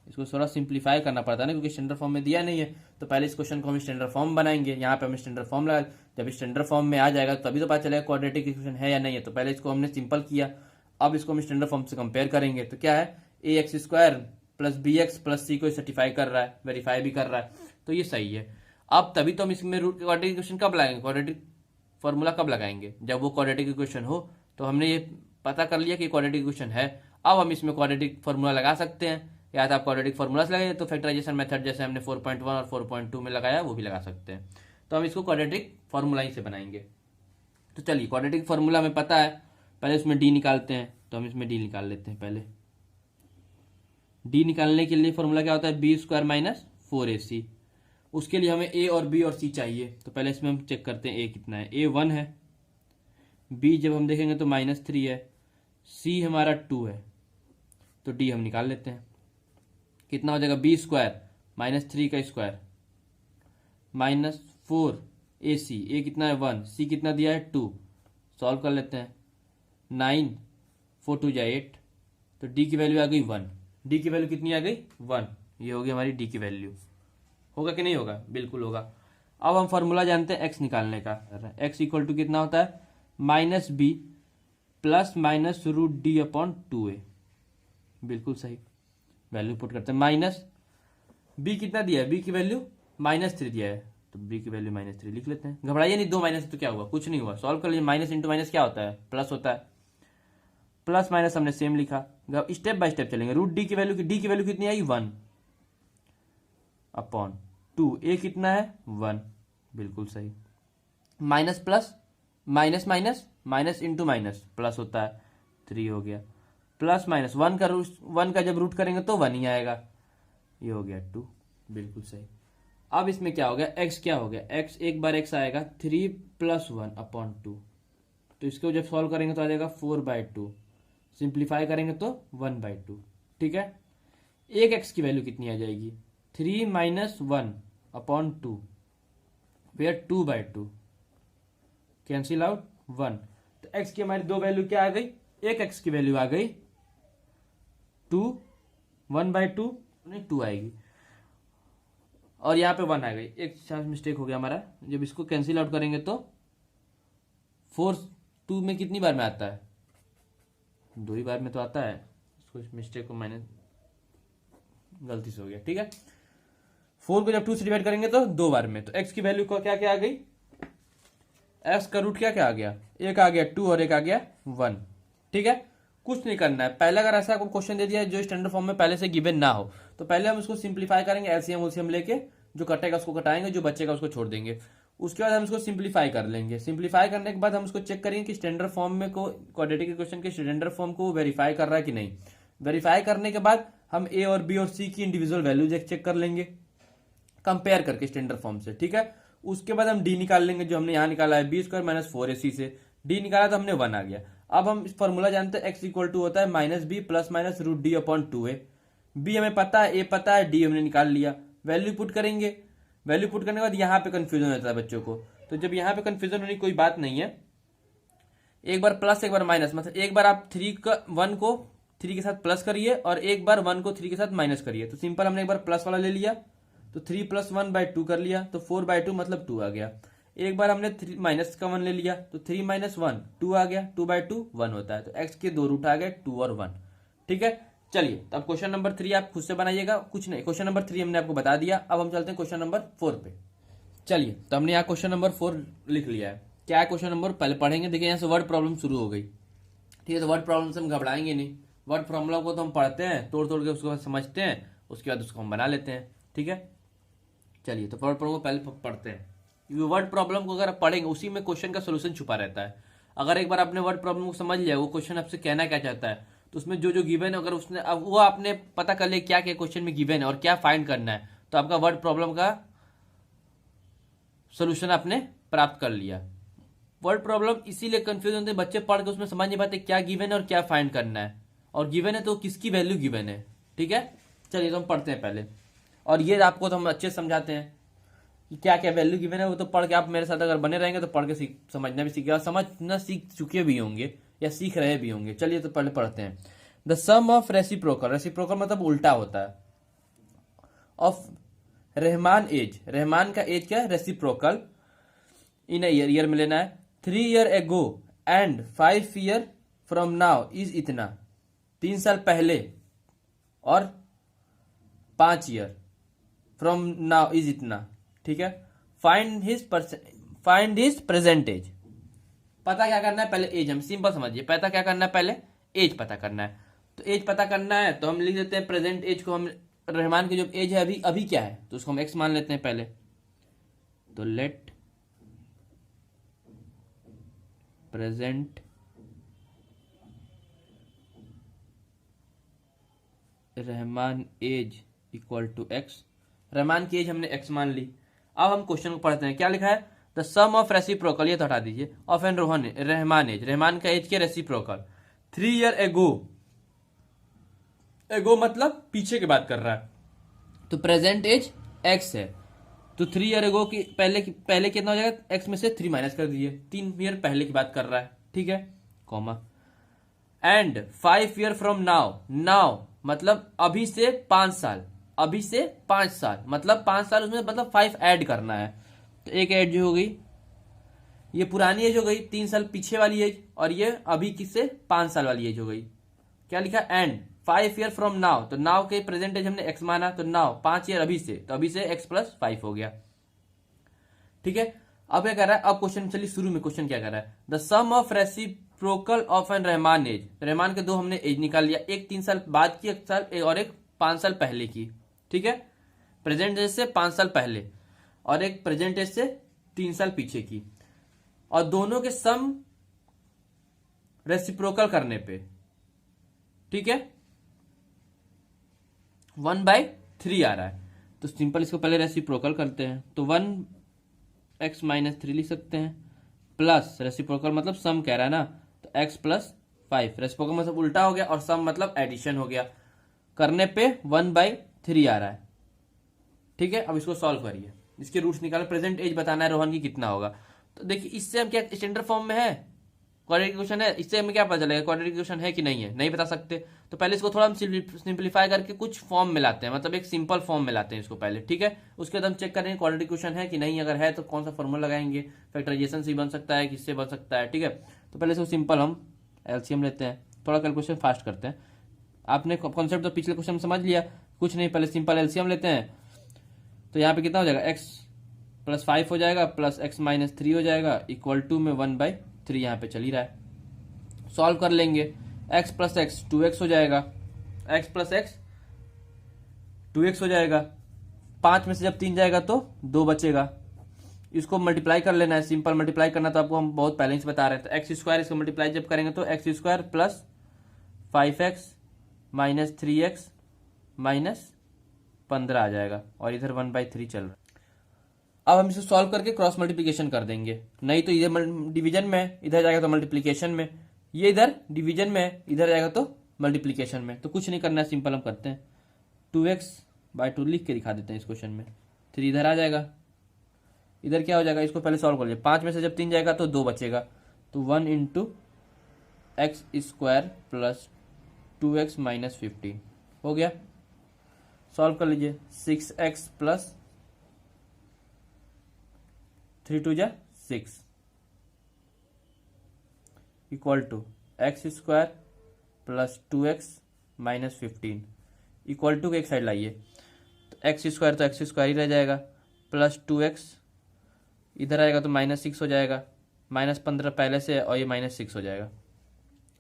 इसको थोड़ा सिंप्लीफाई करना पड़ता है ना, क्योंकि स्टैंडर्ड फॉर्म में दिया नहीं है, तो पहले इस क्वेश्चन को हम स्टैंडर्ड फॉर्म बनाएंगे, यहाँ पे हम स्टैंडर्ड फॉर्म लगा, जब स्टैंडर्ड फॉर्म में आ जाएगा तभी तो पता चलेगा क्वाड्रेटिक इक्वेशन है या नहीं है, तो पहले इसको हमने सिंपल किया, अब इसको हम स्टैंडर्ड फॉर्म से कंपेयर करेंगे, तो क्या है, ax square plus bx plus c को सर्टिफाई कर रहा है, वेरीफाई भी कर रहा है, तो ये सही है। अब तभी तो हम इसमें क्वाड्रेटिक इक्वेशन कब लगाएंगे, क्वाड्रेटिक फॉर्मूला कब लगाएंगे, जब वो क्वाड्रेटिक इक्वेशन हो, तो हमने ये पता कर लिया कि क्वाड्रेटिक इक्वेशन है, अब हम इसमें क्वाड्रेटिक फॉर्मूला लगा सकते हैं, या तो आप क्वाड्रेटिक फॉर्मूला से लगाइए, तो फैक्टराइजेशन मेथड जैसे हमने 4.1 और 4.2 में लगाया वो भी लगा सकते हैं, तो हम इसको क्वाड्रेटिक फॉर्मूला ही से बनाएंगे। तो चलिए क्वाड्रेटिक फॉर्मूला में पता है, पहले उसमें डी निकालते हैं, तो हम इसमें डी निकाल लेते हैं। पहले डी निकालने के लिए फॉर्मूला क्या होता है, बी स्क्वायर माइनस 4ac, उसके लिए हमें ए और बी और सी चाहिए, तो पहले इसमें हम चेक करते हैं ए कितना है, ए 1 है, बी जब हम देखेंगे तो -3 है, सी हमारा 2 है, तो डी हम निकाल लेते हैं, कितना हो जाएगा, बी स्क्वायर -3 का स्क्वायर -4ac, ए कितना है 1, सी कितना दिया है 2, सॉल्व कर लेते हैं, 9 4 2 जाए 8, तो डी की वैल्यू आ गई 1, डी की वैल्यू कितनी आ गई 1, ये होगी हमारी डी की वैल्यू, होगा कि नहीं होगा, बिल्कुल होगा। अब हम फॉर्मूला जानते हैं एक्स निकालने का, एक्स इक्वल टू कितना होता है, -b प्लस -√d/2a, बिल्कुल सही, वैल्यू पुट करते हैं, माइनस बी कितना दिया है, बी की वैल्यू -3 दिया है, तो बी की वैल्यू -3 लिख लेते हैं, घबराइए नहीं, 2 माइनस तो क्या हुआ, कुछ नहीं हुआ, सॉल्व कर लीजिए, माइनस इंटू माइनस क्या होता है, प्लस होता है, प्लस माइनस हमने सेम लिखा, स्टेप बाय स्टेप चलेंगे, √d की वैल्यू, डी की वैल्यू कितनी आई 1 अपॉन 2, ए कितना है 1, बिल्कुल सही, minus plus minus minus minus into minus plus होता है, 3 हो गया, प्लस माइनस 1 का जब रूट करेंगे तो 1 ही आएगा, ये हो गया 2, बिल्कुल सही। अब इसमें क्या हो गया, x क्या हो गया, x एक बार x आएगा 3 + 1/2, तो इसको जब सॉल्व करेंगे तो आ जाएगा 4/2, सिंप्लीफाई करेंगे तो 1/2, ठीक है। एक x की वैल्यू कितनी आ जाएगी, 3 - 1/2, वेयर 2/2, कैंसिल आउट 1, तो x की हमारी दो वैल्यू क्या आ गई, एक x की वैल्यू आ गई 2, 1/2 नहीं 2 आएगी, और यहाँ पे 1 आ गई, एक चांस मिस्टेक हो गया हमारा, जब इसको कैंसिल आउट करेंगे तो 4 2 में कितनी बार में आता है, 2 ही बार में तो आता है। इसको मिस्टेक को मैंने गलती से हो गया, ठीक है। 4 को जब 2 से डिवाइड करेंगे तो 2 बार में, तो x की वैल्यू को क्या क्या आ गई, x का रूट क्या क्या आ गया, एक आ गया 2 और एक आ गया 1, ठीक है। कुछ नहीं करना है, पहले अगर ऐसा आपको क्वेश्चन दे दिया है जो स्टैंडर्ड फॉर्म में पहले से गिवन ना हो, तो पहले हम इसको सिंप्लीफाई करेंगे, एलसीएम उलसीएम लेके, जो कटेगा उसको कटाएंगे, जो बचेगा उसको छोड़ देंगे। उसके बाद हम इसको सिंप्लीफाई कर लेंगे। सिंप्लीफाई करने के बाद हम इसको चेक करेंगे कि स्टैंडर्ड फॉर्म में को क्वाड्रेटिक इक्वेशन के स्टैंडर्ड फॉर्म को वेरीफाई कर रहा है कि नहीं। वेरीफाई करने के बाद हम ए और बी और सी की इंडिविजुअल वैल्यूज चेक कर लेंगे कंपेयर करके स्टैंडर्ड फॉर्म से, ठीक है। उसके बाद हम डी निकाल लेंगे, जो हमने यहाँ निकाला है b² - 4ac से डी निकाला तो हमने 1 आ गया। अब हम इस फॉर्मूला जानते हैं, x इक्वल टू होता है -b + -√d/2a। b हमें पता है, a पता है, d हमने निकाल लिया। वैल्यू पुट करेंगे, वैल्यू पुट करने के बाद यहाँ पे कंफ्यूजन होता है बच्चों को, तो जब यहाँ पे कंफ्यूजन होने की कोई बात नहीं है, एक बार प्लस एक बार माइनस, मतलब एक बार आप 1 को 3 के साथ प्लस करिए और एक बार 1 को 3 के साथ माइनस करिए। तो सिंपल हमने एक बार प्लस वाला ले लिया तो 3 + 1/2 कर लिया, तो 4/2 मतलब 2 आ गया। एक बार हमने माइनस का 1 ले लिया तो 3 - 1 2 आ गया, 2/2 1 होता है। तो x के 2 रूट आ गए 2 और 1, ठीक है। चलिए तब क्वेश्चन नंबर 3 आप खुद से बनाइएगा, कुछ नहीं, क्वेश्चन नंबर 3 हमने आपको बता दिया। अब हम चलते हैं क्वेश्चन नंबर 4 पे। चलिए तो हमने यहाँ क्वेश्चन नंबर 4 लिख लिया है। क्या है क्वेश्चन नंबर, पहले पढ़ेंगे। देखिए यहाँ से वर्ड प्रॉब्लम शुरू हो गई, ठीक है। तो वर्ड प्रॉब्लम से हम घबराएंगे नहीं, वर्ड प्रॉब्लम को तो हम पढ़ते हैं, तोड़ तोड़ के उसको समझते हैं, उसके बाद उसको हम बना लेते हैं, ठीक है। चलिए तो वर्ड प्रॉब्लम को पहले पढ़ते हैं। वर्ड प्रॉब्लम को अगर आप पढ़ेंगे उसी में क्वेश्चन का सोल्यूशन छुपा रहता है। अगर एक बार आपने वर्ड प्रॉब्लम को समझ लिया, वो क्वेश्चन आपसे कहना क्या चाहता है, तो उसमें जो जो गिवन है, अगर उसने अब वो आपने पता कर लिया क्या क्या क्वेश्चन में गिवन है और क्या फाइंड करना है, तो आपका वर्ड प्रॉब्लम का सोल्यूशन आपने प्राप्त कर लिया। वर्ड प्रॉब्लम इसीलिए कंफ्यूज होते हैं बच्चे, पढ़ के उसमें समझ नहीं पाते क्या गिवन है और क्या फाइंड करना है, और गिवन है तो किसकी वैल्यू गिवन है, ठीक है। चलिए तो हम पढ़ते हैं पहले, और ये आपको तो हम अच्छे से समझाते हैं कि क्या क्या वैल्यू गिवन है। वो तो पढ़ के आप मेरे साथ अगर बने रहेंगे तो पढ़ के समझना भी सीखेगा, समझना सीख चुके भी होंगे या सीख रहे भी होंगे। चलिए तो पहले पढ़ते हैं। The sum of reciprocal, reciprocal मतलब उल्टा होता है, ऑफ रहमान एज, रहमान का एज क्या है, रेसिप्रोकल इन ईयर, ईयर में लेना है। 3 years ago and 5 years from now is इतना, 3 साल पहले और 5 years फ्रॉम नाउ इज इतना, ठीक है। फाइंड हिज प्रेजेंट एज, पता क्या करना है पहले एज, हम सिंपल समझिए, पता क्या करना है पहले एज पता करना है। तो एज पता करना है तो हम लिख देते हैं प्रेजेंट एज को, हम रहमान की जो एज है अभी अभी क्या है तो उसको हम एक्स मान लेते हैं पहले। तो let present Rahman age equal to x, Rahman की एज हमने एक्स मान ली। अब हम क्वेश्चन को पढ़ते हैं, क्या लिखा है, द सम ऑफ रेसिप्रोकल, ये तो हटा दीजिए, of an Rahman age, Rahman का एज के रेसिप्रोकल 3 years ago, एगो मतलब पीछे की बात कर रहा है, तो प्रेजेंट एज एक्स है, तो 3 years ago की पहले कितना हो जाएगा, एक्स में से 3 माइनस कर दीजिए, 3 year पहले की बात कर रहा है, ठीक है, comma. And 5 years from now, now मतलब अभी से 5 साल, अभी से 5 साल मतलब 5 साल, उसमें मतलब 5 ऐड करना है, तो एक ऐड जो हो गई, ये पुरानी एज हो गई 3 साल पीछे वाली एज, और ये अभी किससे 5 साल वाली एज हो गई। क्या लिखा, एंड 5 years फ्रॉम नाउ, तो नाउ के प्रेजेंट एज हमने एक्स माना, तो नाउ 5 years अभी से, तो अभी से x + 5 हो गया, ठीक है। अब क्या कर रहा है, अब क्वेश्चन चलिए शुरू में क्वेश्चन क्या कर रहा है, the sum of reciprocal of an Rahman age, Rahman के 2 हमने एज निकाल लिया, एक 3 साल बाद की एक साल और एक 5 साल पहले की, ठीक है, प्रेजेंट एज से 5 साल पहले और एक प्रेजेंट एज से 3 साल पीछे की, और दोनों के सम रेसिप्रोकल करने पे, ठीक है, 1/3 आ रहा है, तो सिंपल इसको पहले रेसिप्रोकल करते हैं, तो 1x - 3 लिख सकते हैं, प्लस रेसिप्रोकल मतलब सम कह रहा है ना, तो x + 5, रेसिप्रोकल मतलब उल्टा हो गया और सम मतलब एडिशन हो गया, करने पे 1/3 आ रहा है, ठीक है। अब इसको सॉल्व करिए, इसके रूट्स निकाले, प्रेजेंट एज बताना है रोहन की कितना होगा। तो देखिए इससे हम क्या स्टैंडर्ड फॉर्म में है, क्वाड्रेटिक इक्वेशन है, इससे हमें क्या पता चलेगा क्वाड्रेटिक इक्वेशन है कि नहीं है, नहीं बता सकते। तो पहले इसको थोड़ा हम सिंप्लीफाई करके कुछ फॉर्म में लाते हैं, मतलब एक सिंपल फॉर्म में लाते हैं इसको पहले, ठीक है। उसके बाद हम चेक करेंगे क्वाड्रेटिक इक्वेशन है कि नहीं, अगर है तो कौन सा फॉर्मूला लगाएंगे, फैक्टराइजेशन से बन सकता है, किससे बन सकता है, ठीक है। तो पहले इसको सिंपल हम एलसीएम लेते हैं, थोड़ा कैलकुलेशन फास्ट करते हैं। आपने कॉन्सेप्ट तो पिछले क्वेश्चन में समझ लिया, कुछ नहीं, पहले सिंपल एलसीएम लेते हैं। तो यहाँ पे कितना हो जाएगा, x प्लस 5 हो जाएगा प्लस x माइनस 3 हो जाएगा इक्वल टू में 1/3 यहाँ पे चल ही रहा है। सॉल्व कर लेंगे, x प्लस x 2x हो जाएगा, x प्लस x 2x हो जाएगा। 5 में से जब 3 जाएगा तो 2 बचेगा। इसको मल्टीप्लाई कर लेना है, सिंपल मल्टीप्लाई करना तो आपको हम बहुत पहले से बता रहे थे। एक्स स्क्वायर इसको मल्टीप्लाई जब करेंगे तो x square plus 5x minus 3x minus 15 आ जाएगा और इधर 1/3 चल रहा है। अब हम इसे सॉल्व करके क्रॉस मल्टीप्लिकेशन कर देंगे, नहीं तो इधर डिवीजन में, इधर जाएगा तो मल्टीप्लिकेशन में, ये इधर डिवीजन में, इधर जाएगा तो मल्टीप्लिकेशन में। तो कुछ नहीं करना है, सिंपल हम करते हैं। 2x/2 लिख के दिखा देते हैं इस क्वेश्चन में। 3 इधर आ जाएगा, इधर क्या हो जाएगा, इसको पहले सॉल्व कर लिया। 5 में से जब 3 जाएगा तो 2 बचेगा, तो 1 into x square plus 2x minus 15 हो गया। सॉल्व कर लीजिए, 6x प्लस 3 2 जा 6 equal to x square plus 2x minus 15 equal to एक साइड लाइए, तो एक्स स्क्वायर तो एक्स स्क्वायर ही रह जाएगा प्लस 2x इधर आएगा तो माइनस 6 हो जाएगा, माइनस 15 पहले से और ये माइनस 6 हो जाएगा।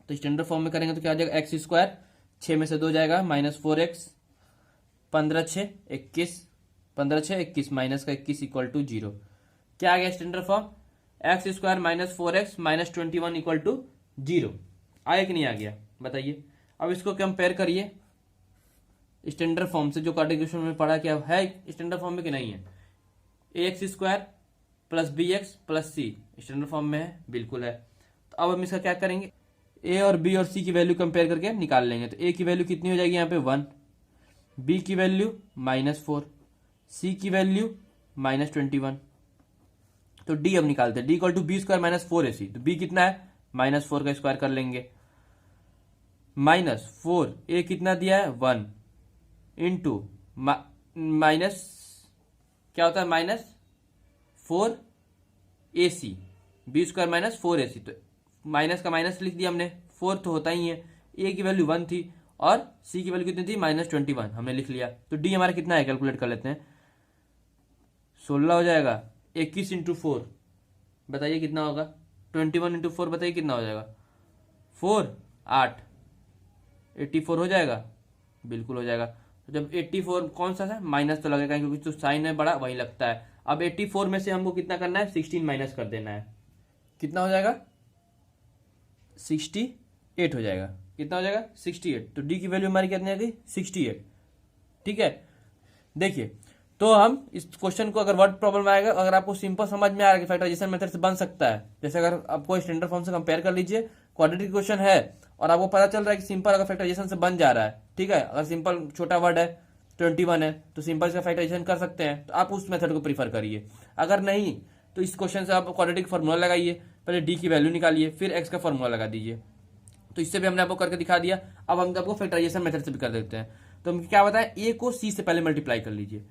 तो स्टैंडर्ड फॉर्म में करेंगे तो क्या हो जाएगा, एक्स स्क्वायर 6 में से 2 जाएगा माइनस 4x, 15 6 21, 15 6 21 माइनस का 21 इक्वल टू 0। क्या आ गया standard form, x square minus 4x minus 21 equal to 0। आया कि नहीं आ गया बताइए। अब इसको कंपेयर करिए स्टैंडर्ड फॉर्म से, जो क्वाड्रेटिक में पढ़ा क्या है स्टैंडर्ड फॉर्म में कि नहीं है। X square plus B x plus c standard form में है, बिल्कुल है। तो अब हम इसका क्या करेंगे, ए और बी और सी की वैल्यू कंपेयर करके निकाल लेंगे। तो ए की वैल्यू कितनी हो जाएगी यहाँ पे 1, बी की वैल्यू -4, सी की वैल्यू -21। तो डी अब निकालते हैं, d equal to b square minus 4ac। तो बी कितना है, -4 का स्क्वायर कर लेंगे, -4 ए कितना दिया है 1 इंटू माइनस क्या होता है -4 AC, बी स्क्वायर -4ac। तो माइनस का माइनस लिख दिया हमने, 4 तो होता ही है। ए की वैल्यू 1 थी और सी की वैल्यू कितनी थी -21 हमने लिख लिया। तो डी हमारा कितना है कैलकुलेट कर लेते हैं, 16 हो जाएगा। 21 इंटू 4 बताइए कितना होगा, 21 इंटू 4 बताइए कितना हो जाएगा, 4 8 84 हो जाएगा, बिल्कुल हो जाएगा। तो जब 84 कौन सा था, माइनस तो लगेगा क्योंकि जो साइन है बड़ा वही लगता है। अब 84 में से हमको कितना करना है, 16 माइनस कर देना है। कितना हो जाएगा, 68 हो जाएगा। कितना हो जाएगा 68। तो डी की वैल्यू हमारी कितनी आ गई 68। ठीक है, देखिए तो हम इस क्वेश्चन को अगर वर्ड प्रॉब्लम आएगा, अगर आपको सिंपल समझ में आ रहा है कि फैक्टराइजेशन मेथड से बन सकता है, जैसे अगर आपको स्टैंडर्ड फॉर्म से कंपेयर कर लीजिए, क्वाड्रेटिक क्वेश्चन है और आपको पता चल रहा है कि सिंपल अगर फैक्टराइजेशन से बन जा रहा है, ठीक है, अगर सिंपल छोटा वर्ड है 21 है तो सिंपल इसका फैक्टराइजेशन कर सकते हैं, तो आप उस मेथड को प्रीफर करिए। अगर नहीं तो इस क्वेश्चन से आप क्वाड्रेटिक फार्मूला लगाइए, पहले डी की वैल्यू निकालिए फिर एक्स का फार्मूला लगा दीजिए। तो इससे भी हमने आपको करके दिखा दिया। अब हम आपको फैक्टराइजेशन मेथड से भी कर देते हैं। तो हम क्या बताएं, ए को सी से पहले मल्टीप्लाई कर लीजिए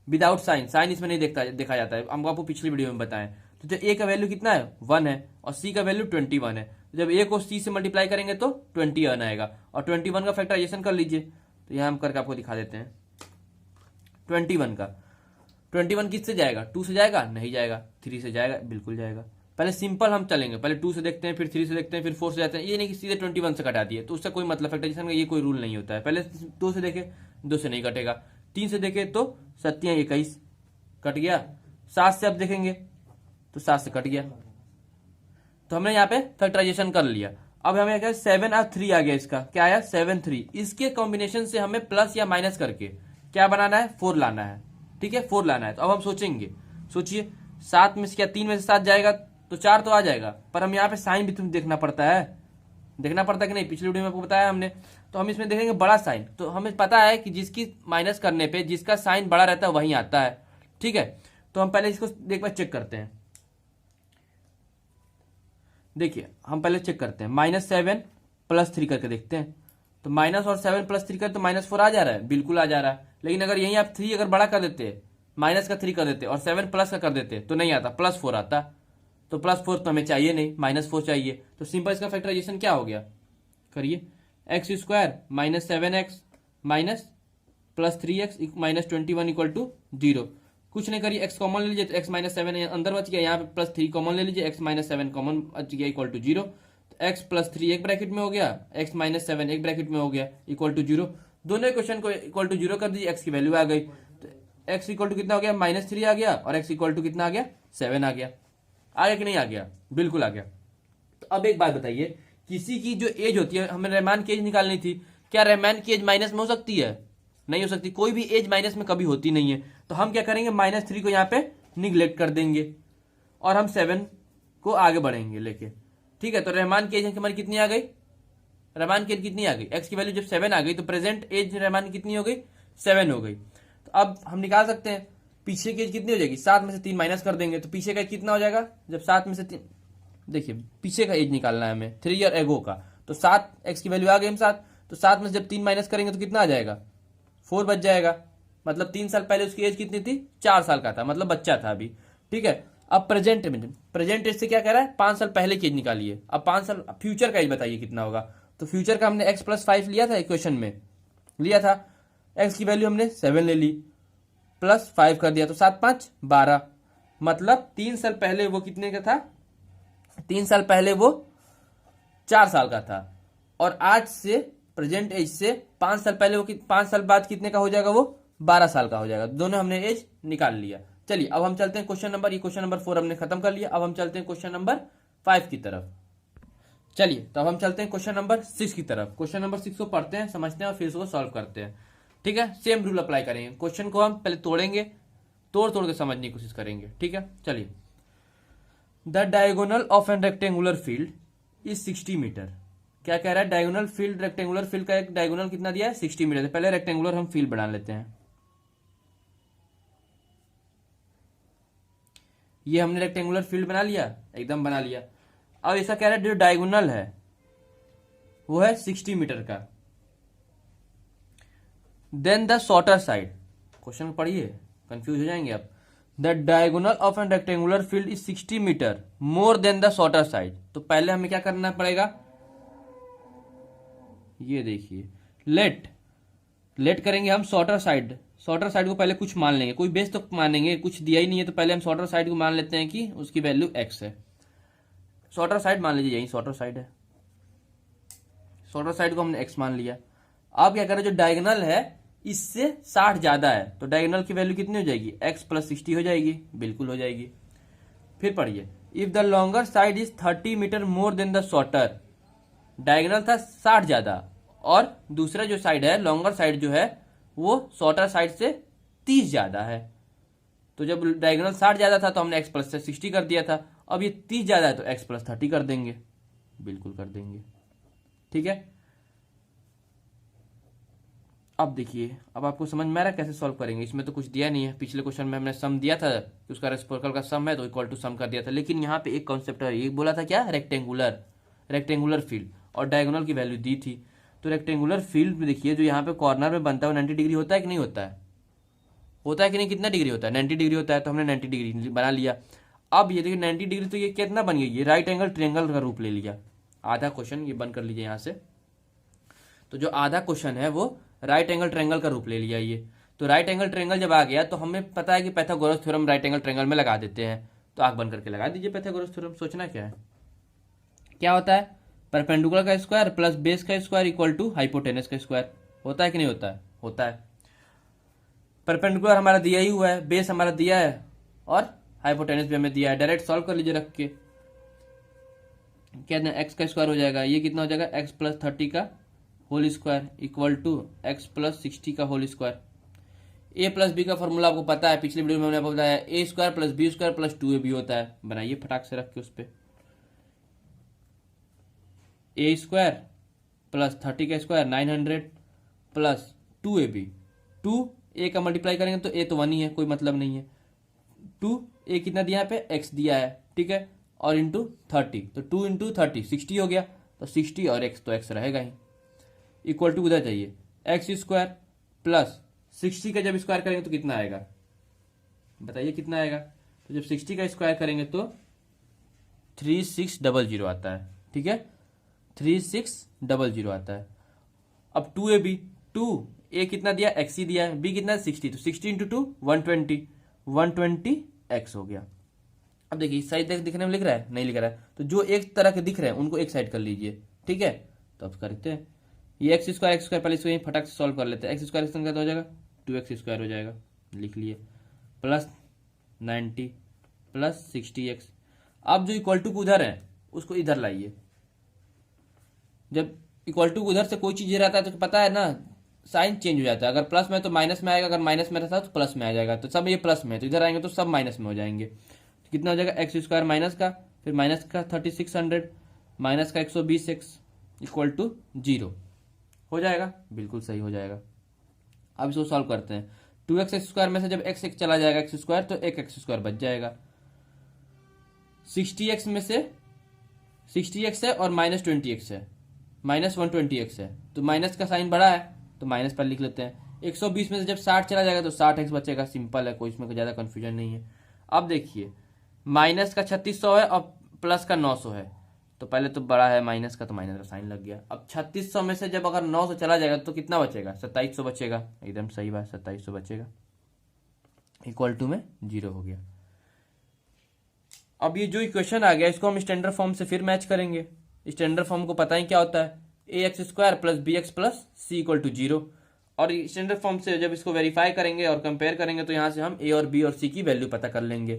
विदाउट साइन, साइन इसमें नहीं देखा जाता है, हम आपको पिछली वीडियो में बताएं। तो जब ए का वैल्यू कितना है 1 है और सी का वैल्यू 21 है, तो जब ए को सी से मल्टीप्लाई करेंगे तो 21 आएगा और 21 का फैक्टराइजेशन कर लीजिए। तो यहां हम करके आपको दिखा देते हैं 21 का। 21 किससे जाएगा, 2 से जाएगा, नहीं जाएगा, 3 से जाएगा, बिल्कुल जाएगा। पहले सिंपल हम चलेंगे, पहले 2 से देखते हैं, फिर 3 से देखते हैं, फिर 4 से जाते हैं। ये नहीं कि सीधे 21 से कटा दिए, तो उससे कोई मतलब फैक्टराइजेशन का ये कोई रूल नहीं होता है। पहले 2 से देखे, 2 से नहीं कटेगा, 3 से देखे तो 7 21 कट गया, 7 से अब देखेंगे तो 7 से कट गया। तो हमने यहाँ पे फैक्टराइजेशन कर लिया। अब हमें क्या 7 और 3 आ गया, इसका क्या आया 7 3। इसके कॉम्बिनेशन से हमें प्लस या माइनस करके क्या बनाना है, 4 लाना है। ठीक है, 4 लाना है। तो अब हम सोचेंगे, सोचिए 7 में से क्या 3 में से 7 जाएगा तो 4 तो आ जाएगा, पर हम यहाँ पे साइन भी तुम देखना पड़ता है, देखना पड़ता है कि नहीं, पिछली वीडियो में आपको बताया हमने। तो हम इसमें देखेंगे बड़ा साइन, तो हमें पता है कि जिसकी माइनस करने पे जिसका साइन बड़ा रहता है वही आता है। ठीक है, तो हम पहले इसको एक बार चेक करते हैं। देखिए हम पहले चेक करते हैं, -7 + 3 करके देखते हैं। तो माइनस और 7 + 3 कर तो -4 आ जा रहा है, बिल्कुल आ जा रहा है। लेकिन अगर यहीं आप 3 अगर बड़ा कर देते, माइनस का 3 कर देते और 7 प्लस का कर देते तो नहीं आता, +4 आता। तो +4 तो हमें चाहिए नहीं, -4 चाहिए। तो सिंपल इसका फैक्टराइजेशन क्या हो गया, करिए, x² minus 7x minus +3x minus 21 equal to 0। कुछ नहीं करिए, x कॉमन ले लीजिए तो x माइनस 7 अंदर बच गया, यहाँ पे +3 कॉमन ले लीजिए, x माइनस 7 कॉमन बच गया इक्वल टू 0। तो x +3 एक ब्रैकेट में हो गया, x माइनस 7 एक ब्रैकेट में हो गया इक्वल टू 0। दोनों इक्वेशन को इक्वल टू 0 कर दीजिए, x की वैल्यू आ गई। तो x इक्वल टू कितना हो गया, -3 आ गया, और x इक्वल टू कितना आ गया, 7 आ गया। आ गया कि नहीं आ गया, बिल्कुल आ गया। तो अब एक बात बताइए, किसी की जो एज होती है, हमें रहमान की एज निकालनी थी, क्या रहमान की एज माइनस में हो सकती है, नहीं हो सकती, कोई भी एज माइनस में कभी होती नहीं है। तो हम क्या करेंगे, -3 को यहाँ पे निगलेक्ट कर देंगे और हम 7 को आगे बढ़ेंगे लेके, ठीक है। तो रहमान की एज हमारी कितनी आ गई, रहमान की एज कितनी आ गई, एक्स की वैल्यू जब 7 आ गई तो प्रेजेंट एज रहमान की कितनी हो गई, 7 हो गई। तो अब हम निकाल सकते हैं पीछे की एज कितनी हो जाएगी, 7 में से 3 माइनस कर देंगे तो पीछे का कितना हो जाएगा, जब 7 में से 3, देखिए पीछे का एज निकालना है हमें 3 ईयर एगो का, तो 7 एक्स की वैल्यू आ गई हम 7, तो 7 में से जब 3 माइनस करेंगे तो कितना आ जाएगा, 4 बच जाएगा। मतलब 3 साल पहले उसकी एज कितनी थी, 4 साल का था, मतलब बच्चा था अभी, ठीक है। अब प्रेजेंट में, प्रेजेंट एज से क्या कह रहा है, 5 साल पहले की एज निकालिए। अब 5 साल फ्यूचर का एज बताइए कितना होगा। तो फ्यूचर का हमने x+5 लिया था इक्वेशन में, लिया था, x की वैल्यू हमने 7 ले ली, +5 कर दिया, तो 7 5 12, मतलब 3 साल पहले वो कितने का था, 3 साल पहले वो 4 साल का था, और आज से प्रेजेंट एज से 5 साल पहले वो 5 साल बाद कितने का हो जाएगा, वो 12 साल का हो जाएगा। दोनों हमने एज निकाल लिया। चलिए अब हम चलते हैं क्वेश्चन नंबर, ये क्वेश्चन नंबर 4 हमने खत्म कर लिया। अब हम चलते हैं क्वेश्चन नंबर 5 की तरफ। चलिए तो अब हम चलते हैं क्वेश्चन नंबर 6 की तरफ। क्वेश्चन नंबर 6 को पढ़ते हैं, समझते हैं और फिर इसको सॉल्व करते हैं, ठीक है। सेम रूल अप्लाई करेंगे, क्वेश्चन को हम पहले तोड़ेंगे, तोड़ तोड़ के समझने की कोशिश करेंगे, ठीक है। चलिए, the diagonal of an rectangular field is 60 metre. क्या कह रहा है, डायगोनल फील्ड, रेक्टेंगुलर फील्ड का एक डायगोनल कितना दिया है, 60 मीटर। पहले रेक्टेंगुलर हम फील्ड बना लेते हैं। ये हमने रेक्टेंगुलर फील्ड बना लिया, एकदम बना लिया। अब ऐसा कह रहा है जो डायगोनल है वो है 60 मीटर का। Then the shorter side, question पढ़िए, कंफ्यूज हो जाएंगे आप। The diagonal of an rectangular field is 60 metre more than the shorter side. तो पहले हमें क्या करना पड़ेगा, ये देखिए, लेट करेंगे हम शॉर्टर साइड। शॉर्टर साइड को पहले कुछ मान लेंगे, कोई बेस तो मानेंगे, कुछ दिया ही नहीं है तो पहले हम शॉर्टर साइड को मान लेते हैं कि उसकी वैल्यू x है। शॉर्टर साइड मान लीजिए, यही शॉर्टर साइड है, शॉर्टर साइड को हमने x मान लिया। अब क्या करें, जो डायगोनल है इससे 60 ज्यादा है, तो डायगोनल की वैल्यू कितनी हो जाएगी, x + 60 हो जाएगी, बिल्कुल हो जाएगी। फिर पढ़िए, if the longer side is 30 metre more than the shorter. Diagonal था 60 ज्यादा, और दूसरा जो साइड है, लॉन्गर साइड जो है वो शॉर्टर साइड से 30 ज्यादा है। तो जब डायगोनल 60 ज्यादा था तो हमने x + 60 कर दिया था। अब ये 30 ज्यादा है तो x + 30 कर देंगे, बिल्कुल कर देंगे, ठीक है। अब देखिए, अब आपको समझ में आ रहा है कैसे सॉल्व करेंगे। इसमें तो कुछ दिया नहीं है, पिछले क्वेश्चन में हमने सम दिया था कि उसका रेसिप्रोकल का सम है तो इक्वल टू सम कर दिया था, लेकिन यहाँ पे एक कॉन्सेप्ट है, ये बोला था क्या, रेक्टेंगुलर फील्ड, और डायगोनल की वैल्यू दी थी। तो रेक्टेंगुलर फील्ड में देखिए, जो यहाँ पे कॉर्नर में बनता है वो 90 डिग्री होता है कि नहीं होता है, होता है कि नहीं, कितना डिग्री होता है, 90 डिग्री होता है। तो हमने 90 डिग्री बना लिया। अब ये देखिए 90 डिग्री, तो ये कितना बन गया, ये राइट एंगल ट्रायंगल का रूप ले लिया। आधा क्वेश्चन ये बंद कर लीजिए यहाँ से। तो जो आधा क्वेश्चन है वो राइट एंगल ट्रायंगल का रूप ले लिया ये। तो राइट एंगल ट्रायंगल जब आ गया तो हमें पता है कि Pythagoras theorem right angle triangle में लगा देते हैं। तो आंख बंद करके लगा दीजिए पाइथागोरस थ्योरम। सोचना क्या है, क्या होता है, परपेंडिकुलर का स्क्वायर प्लस बेस का स्क्वायर इक्वल टू हाइपोटेनस का स्क्वायर। होता है कि नहीं होता है, होता है। परपेंडिकुलर हमारा दिया ही हुआ है, बेस हमारा दिया है, और हाइपोटेनस भी हमें दिया है। डायरेक्ट सॉल्व कर लीजिए रख के, क्या एक्स का स्क्वायर हो जाएगा, ये कितना हो जाएगा, x + 30 का whole square equal to x + 60 का होल स्क्वायर। a + b का फॉर्मूला आपको पता है, पिछले वीडियो में हमने आपको बताया, a² + b² + 2ab होता है। बनाइए फटाक से रख के उस पर, a² + 30 का स्क्वायर 900 प्लस 2ab। 2a का मल्टीप्लाई करेंगे तो a तो 1 ही है, कोई मतलब नहीं है। 2a कितना दिया यहाँ पे, x दिया है, ठीक है, और इंटू 30, तो 2 × 30 60 हो गया। तो 60 और x तो x रहेगा ही, इक्वल टू उधर चाहिए x² प्लस 60 का जब स्क्वायर करेंगे तो कितना आएगा, बताइए कितना आएगा। तो जब 60 का स्क्वायर करेंगे तो 3600 आता है। ठीक है, 3600 आता है। अब 2ab, 2a कितना दिया, x ही दिया है, b कितना 60, तो 60 इंटू 2 120 x हो गया। अब देखिए इस साइड दिखने में लिख रहा है, नहीं लिख रहा है, तो जो एक तरह के दिख रहे हैं उनको एक साइड कर लीजिए। ठीक है, तो अब करते हैं ये एक्स स्क्वायर पहले इसको फटाक से सॉल्व कर लेते हैं। एक्स स्क्वायर कितना हो जाएगा, 2x² हो जाएगा, लिख लिए, प्लस 90 प्लस 60x। अब जो इक्वल टू उधर है उसको इधर लाइए। जब इक्वल टू उधर से कोई चीज रहता है तो पता है ना, साइन चेंज हो जाता है। अगर प्लस में तो माइनस में आएगा, अगर माइनस में रहता है तो प्लस में आ जाएगा। तो सब ये प्लस में है तो इधर आएंगे तो सब माइनस में हो जाएंगे। तो कितना हो जाएगा, एक्स स्क्वायर माइनस का, फिर माइनस का 3600 माइनस का 120x इक्वल टू 0 हो जाएगा, बिल्कुल सही हो जाएगा। अब इसको सॉल्व करते हैं। 2x² में से जब x एक चला जाएगा x स्क्वायर तो एक x² बच जाएगा। 60x में से 60x है और माइनस 20x है, माइनस 120x है, तो माइनस का साइन बड़ा है तो माइनस पर लिख लेते हैं। 120 में से जब 60 चला जाएगा तो 60x बचेगा, सिंपल है, कोई इसमें कोई ज़्यादा कन्फ्यूजन नहीं है। अब देखिए माइनस का 3600 है और प्लस का 900 है, तो पहले तो बड़ा है माइनस का तो माइनस का साइन लग गया। अब 3600 में से जब अगर 900 चला जाएगा तो कितना बचेगा, 2700 बचेगा, एकदम सही बात, 2700 बचेगा, इक्वल टू में 0 हो गया। अब ये जो इक्वेशन आ गया इसको हम स्टैंडर्ड फॉर्म से फिर मैच करेंगे। स्टैंडर्ड फॉर्म को पता ही क्या होता है, ax² plus bx plus c equal to 0। और स्टैंडर्ड फॉर्म से जब इसको वेरीफाई करेंगे और कंपेयर करेंगे तो यहाँ से हम a और b और c की वैल्यू पता कर लेंगे।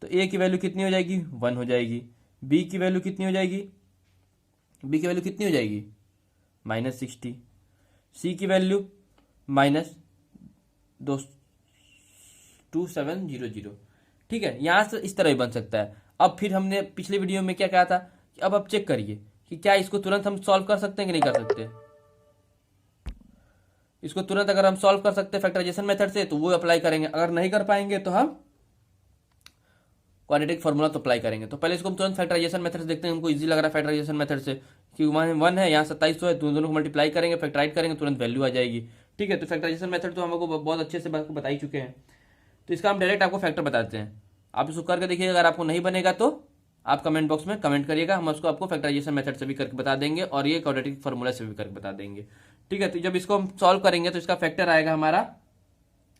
तो a की वैल्यू कितनी हो जाएगी, 1 हो जाएगी, b की वैल्यू कितनी हो जाएगी, b की वैल्यू कितनी हो जाएगी, -60, c की वैल्यू -2700। ठीक है, यहां से इस तरह ही बन सकता है। अब फिर हमने पिछले वीडियो में क्या कहा था कि अब चेक करिए कि क्या इसको तुरंत हम सॉल्व कर सकते हैं कि नहीं कर सकते। इसको तुरंत अगर हम सॉल्व कर सकते हैं फैक्टराइजेशन मेथड से तो वो अप्लाई करेंगे, अगर नहीं कर पाएंगे तो हम क्वाड्रेटिक फॉर्मूला तो अप्लाई करेंगे। तो पहले इसको हम तुरंत फैक्टराइजेशन मेथड से देखते हैं, हमको इजी लग रहा है फैक्टराइजेशन मेथड से, कि वहाँ 1 है यहाँ 2700 है, दोनों को मल्टीप्लाई करेंगे, फैक्टराइज करेंगे, तुरंत वैल्यू आ जाएगी। ठीक है, तो फैक्टराइजेशन मेथड तो हमको बहुत अच्छे से बता ही चुके हैं। तो इसका हम डायरेक्ट आपको फैक्टर बताते हैं, आप इसको करके देखिएगा। अगर आपको नहीं बनेगा तो आप कमेंट बॉक्स में कमेंट करिएगा, हम उसको आपको फैक्टराइजेशन मेथड से भी करके बता देंगे और ये क्वाड्रेटिक फॉर्मूला से भी करके बता देंगे। ठीक है, तो जब इसको हम सॉल्व करेंगे तो इसका फैक्टर आएगा हमारा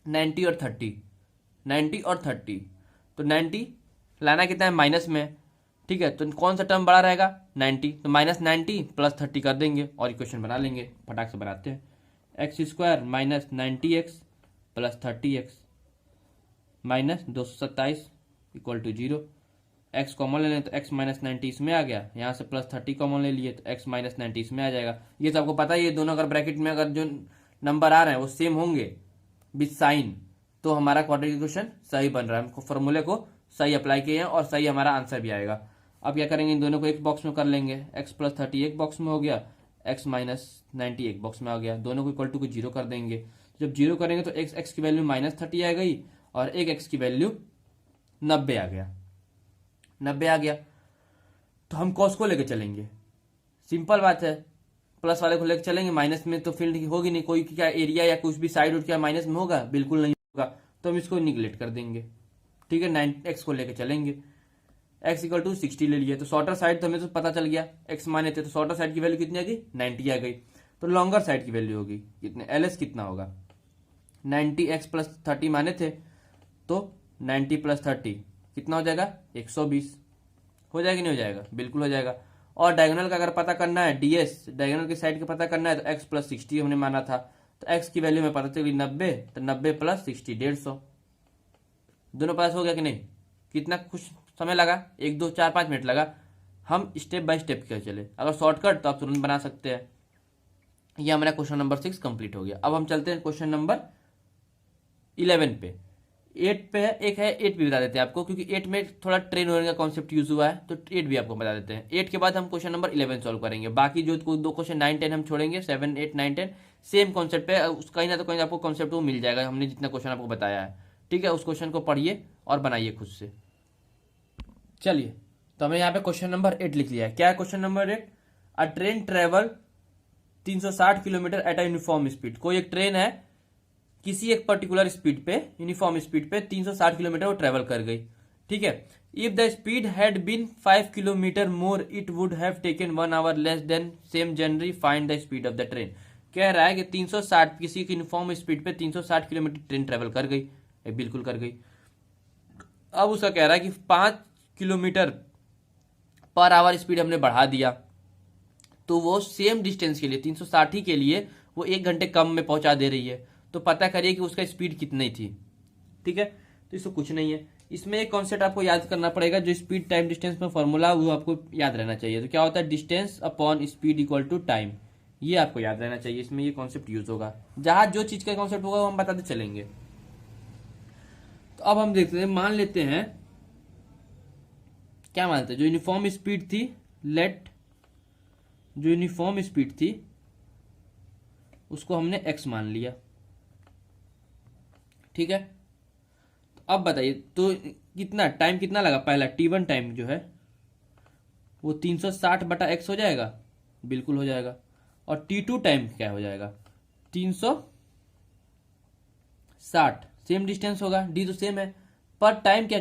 90 और 30, 90 और 30। तो 90 लाना कितना है, माइनस में। ठीक है, तो कौन सा टर्म बड़ा रहेगा, 90, तो -90 प्लस 30 कर देंगे और इक्वेशन बना लेंगे। फटाक से बनाते हैं, x² minus 90x plus 30x minus 227 equal to 0। x common ले लें तो x माइनस 90 इसमें आ गया, यहाँ से प्लस 30 कॉमन ले लिए तो x माइनस 90 इसमें आ जाएगा। ये तो आपको पता ही है, दोनों अगर ब्रैकेट में अगर जो नंबर आ रहे हैं वो सेम होंगे विथ साइन तो हमारा क्वाड्रेटिक इक्वेशन सही बन रहा है, हमको फॉर्मूले को सही अप्लाई किए हैं और सही हमारा आंसर भी आएगा। अब क्या करेंगे, इन दोनों को एक बॉक्स में कर लेंगे, x प्लस 30 एक बॉक्स में हो गया, x माइनस 90 एक बॉक्स में आ गया, दोनों को इक्वल टू को 0 कर देंगे। जब 0 करेंगे तो x की वैल्यू -30 आ गई और एक x की वैल्यू 90 आ गया, 90 आ गया। तो हम कॉस को लेकर चलेंगे, सिंपल बात है, प्लस वाले को लेकर चलेंगे, माइनस में तो फील्ड होगी नहीं, कोई क्या एरिया या कुछ भी साइड उठ क्या माइनस में होगा, बिल्कुल नहीं होगा, तो हम इसको निगलेक्ट कर देंगे। ठीक है, 9x को लेकर चलेंगे, x इक्वल टू 60 ले लिया, तो शॉर्टर साइड तो हमें तो पता चल गया, x माने थे तो शॉर्टर साइड की वैल्यू कितनी आ गई, 90 आ गई। तो लॉन्गर साइड की वैल्यू होगी कितने, LS कितना होगा, 90x प्लस 30 माने थे तो 90 प्लस 30 कितना हो जाएगा, 120 हो जाएगा, नहीं हो जाएगा, बिल्कुल हो जाएगा। और डायगोनल का अगर पता करना है, DS डायगोनल की साइड का पता करना है तो x प्लस 60 हमने माना था, तो x की वैल्यू में पता चली 90, तो 90 प्लस 60 150। दोनों पास हो गया कि नहीं, कितना कुछ समय लगा, 1 2 4 5 मिनट लगा। हम स्टेप बाय स्टेप के चले, अगर शॉर्टकट तो आप तुरंत बना सकते हैं। ये हमारा क्वेश्चन नंबर 6 कंप्लीट हो गया। अब हम चलते हैं क्वेश्चन नंबर 11 पे। 8 पे है, एक है 8 भी बता देते हैं आपको, क्योंकि 8 में थोड़ा ट्रेन होने का कॉन्सेप्ट यूज हुआ है, तो 8 भी आपको बता देते हैं। 8 के बाद हम क्वेश्चन नंबर 11 सॉल्व करेंगे, बाकी जो दो क्वेश्चन 9 10 हम छोड़ेंगे, 7 8 9 10 सेम कॉन्सेप्ट पे, कहीं ना तो कहीं आपको कॉन्सेप्ट वो मिल जाएगा, हमने जितना क्वेश्चन आपको बताया है। ठीक है, उस क्वेश्चन को पढ़िए और बनाइए खुद से। चलिए, तो हमने यहाँ पे क्वेश्चन नंबर 8 लिख लिया है। क्या है question number 8, a train travel 360 kilometre at a uniform speed. कोई एक ट्रेन है किसी एक पर्टिकुलर स्पीड पे, यूनिफॉर्म स्पीड पे 360 किलोमीटर वो ट्रेवल कर गई। ठीक है, if the speed had been 5 kilometre more it would have taken 1 hour less than same journey, find the speed of the train. कह रहा है कि 360 किसी की यूनिफॉर्म स्पीड पे 360 किलोमीटर ट्रेन ट्रेवल कर गई, बिल्कुल कर गई। अब उसका कह रहा है कि 5 किलोमीटर पर आवर स्पीड हमने बढ़ा दिया, तो वो सेम डिस्टेंस के लिए 360 के लिए वो 1 घंटे कम में पहुंचा दे रही है। तो पता करिए कि उसका स्पीड कितनी थी। ठीक है, तो इसको कुछ नहीं है। इसमें एक कॉन्सेप्ट आपको याद करना पड़ेगा, जो स्पीड टाइम डिस्टेंस में फॉर्मूला वो आपको याद रहना चाहिए। तो क्या होता है, distance upon speed equal to time, ये आपको याद रहना चाहिए। इसमें ये कॉन्सेप्ट यूज होगा, जहां जो चीज का कॉन्सेप्ट होगा वो हम बताते चलेंगे। तो अब हम देखते हैं, मान लेते हैं, क्या मानते हैं, जो यूनिफॉर्म स्पीड थी, लेट जो यूनिफॉर्म स्पीड थी उसको हमने x मान लिया। ठीक है, तो अब बताइए, तो कितना टाइम कितना लगा, पहला t1 टाइम जो है वो 360/x हो जाएगा, बिल्कुल हो जाएगा। और t2 टाइम क्या हो जाएगा, 360, सेम डिस्टेंस होगा, d तो सेम है, पर टाइम क्या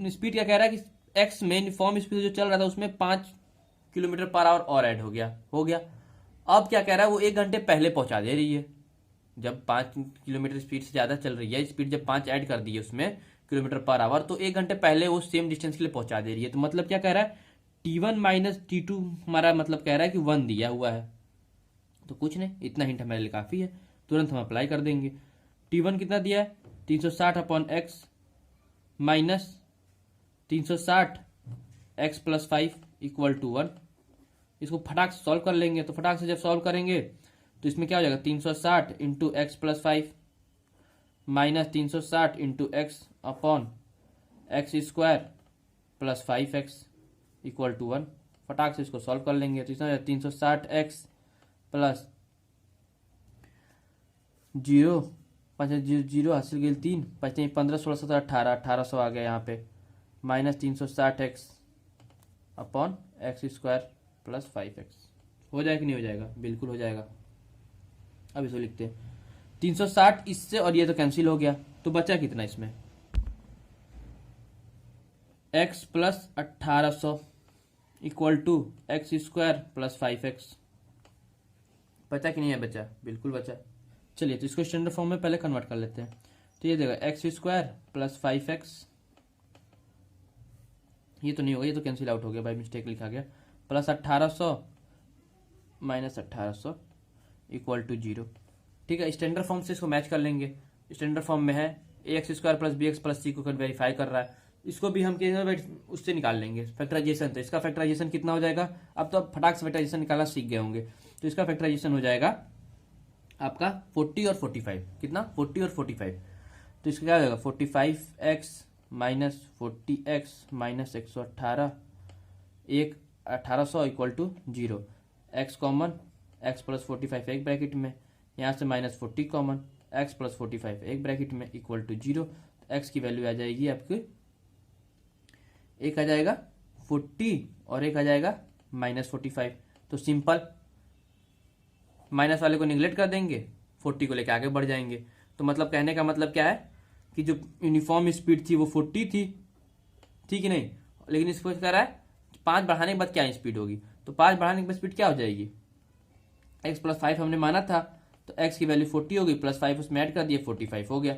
स्पीड क्या कह रहा है कि x में यूनिफॉर्म स्पीड जो चल रहा था उसमें 5 किलोमीटर पर आवर और ऐड हो गया। अब क्या कह रहा है, वो 1 घंटे पहले पहुंचा दे रही है। जब 5 किलोमीटर स्पीड से ज्यादा चल रही है, स्पीड जब 5 ऐड कर दी है उसमें किलोमीटर पर आवर, तो 1 घंटे पहले वो सेम डिस्टेंस के लिए पहुंचा दे रही है। तो मतलब क्या कह रहा है, t1 माइनस t2 हमारा मतलब कह रहा है कि 1 दिया हुआ है। तो कुछ नहीं, इतना हिंट हमारे लिए काफी है, तुरंत हम अप्लाई कर देंगे। t1 कितना दिया है, 360/x minus 360x plus 5 equal to 1। इसको फटाक से सॉल्व कर लेंगे। तो फटाक से जब सॉल्व करेंगे तो इसमें क्या हो जाएगा, 360 into x plus 5 minus 360 into x upon x square plus 5x equal to 1। फटाक से इसको सॉल्व कर लेंगे। तो इसमें 360x प्लस 0 5 0 हासिल गई 3 5 15 16 17 18 1800 आ गया यहाँ पे, minus 360x upon x square plus 5x। हो जाएगा कि नहीं हो जाएगा, बिल्कुल हो जाएगा। अब इसको लिखते हैं 360 इससे, और ये तो कैंसिल हो गया, तो बचा कितना इसमें, x plus 1800 equal to x square plus 5x। बचा कि नहीं है, बचा, बिल्कुल बचा। चलिए, तो इसको स्टैंडर्ड फॉर्म में पहले कन्वर्ट कर लेते हैं। तो ये देगा एक्स स्क्वायर प्लस 5x, ये तो नहीं होगा, ये तो कैंसिल आउट हो गया, बाय मिस्टेक लिखा गया, प्लस 1800 माइनस 1800 इक्वल टू 0। ठीक है, स्टैंडर्ड फॉर्म से इसको मैच कर लेंगे। स्टैंडर्ड फॉर्म में है ax square plus bx plus c को वेरीफाई कर रहा है, इसको भी हम उससे निकाल लेंगे फैक्टराइजेशन। तो इसका फैक्टराइजेशन कितना हो जाएगा, अब तो आप फटाक से फैक्टराइजेशन निकालना सीख गए होंगे। तो इसका फैक्टराइजेशन हो जाएगा आपका 40 और 45, कितना 40 और 45। तो इसका क्या हो जाएगा, 45x माइनस 40x माइनस 118 एक 1800 equal to 0। x common, x plus 45 एक ब्रैकेट में, यहाँ से माइनस 40 कॉमन, x प्लस 45 एक ब्रैकेट में इक्वल टू 0। x की वैल्यू आ जाएगी आपकी, एक आ जाएगा 40 और एक आ जाएगा माइनस 45। तो सिंपल, माइनस वाले को निगलेक्ट कर देंगे, 40 को लेकर आगे बढ़ जाएंगे। तो मतलब कहने का मतलब क्या है कि जो यूनिफॉर्म स्पीड थी वो 40 थी, ठीक है नहीं, लेकिन इसको कह रहा है 5 बढ़ाने के बाद क्या स्पीड होगी। तो 5 बढ़ाने के बाद स्पीड क्या हो जाएगी, x प्लस 5 हमने माना था, तो x की वैल्यू 40 होगी, प्लस 5 उसमें ऐड कर दिए, 45 हो गया।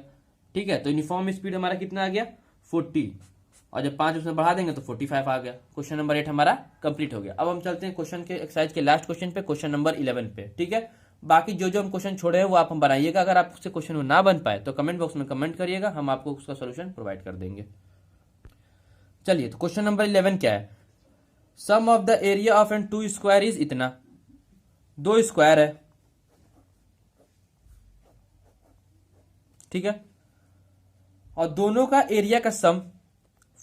ठीक है, तो यूनिफॉर्म स्पीड हमारा कितना आ गया, 40, और जब 5 उसमें बढ़ा देंगे तो 45 आ गया। क्वेश्चन नंबर 8 हमारा कंप्लीट हो गया। अब हम चलते हैं क्वेश्चन के एक्सरसाइज के लास्ट क्वेश्चन पे, क्वेश्चन नंबर 11 पे। ठीक है, बाकी जो हम क्वेश्चन छोड़े हैं वो आप हम बनाइएगा। अगर आपसे क्वेश्चन ना बन पाए तो कमेंट बॉक्स में कमेंट करिएगा, हम आपको उसका सोल्यूशन प्रोवाइड कर देंगे। चलिए, तो क्वेश्चन नंबर 11 क्या है, sum of the area of an 2 square is इतना। 2 स्क्वायर है, ठीक है, और दोनों का एरिया का सम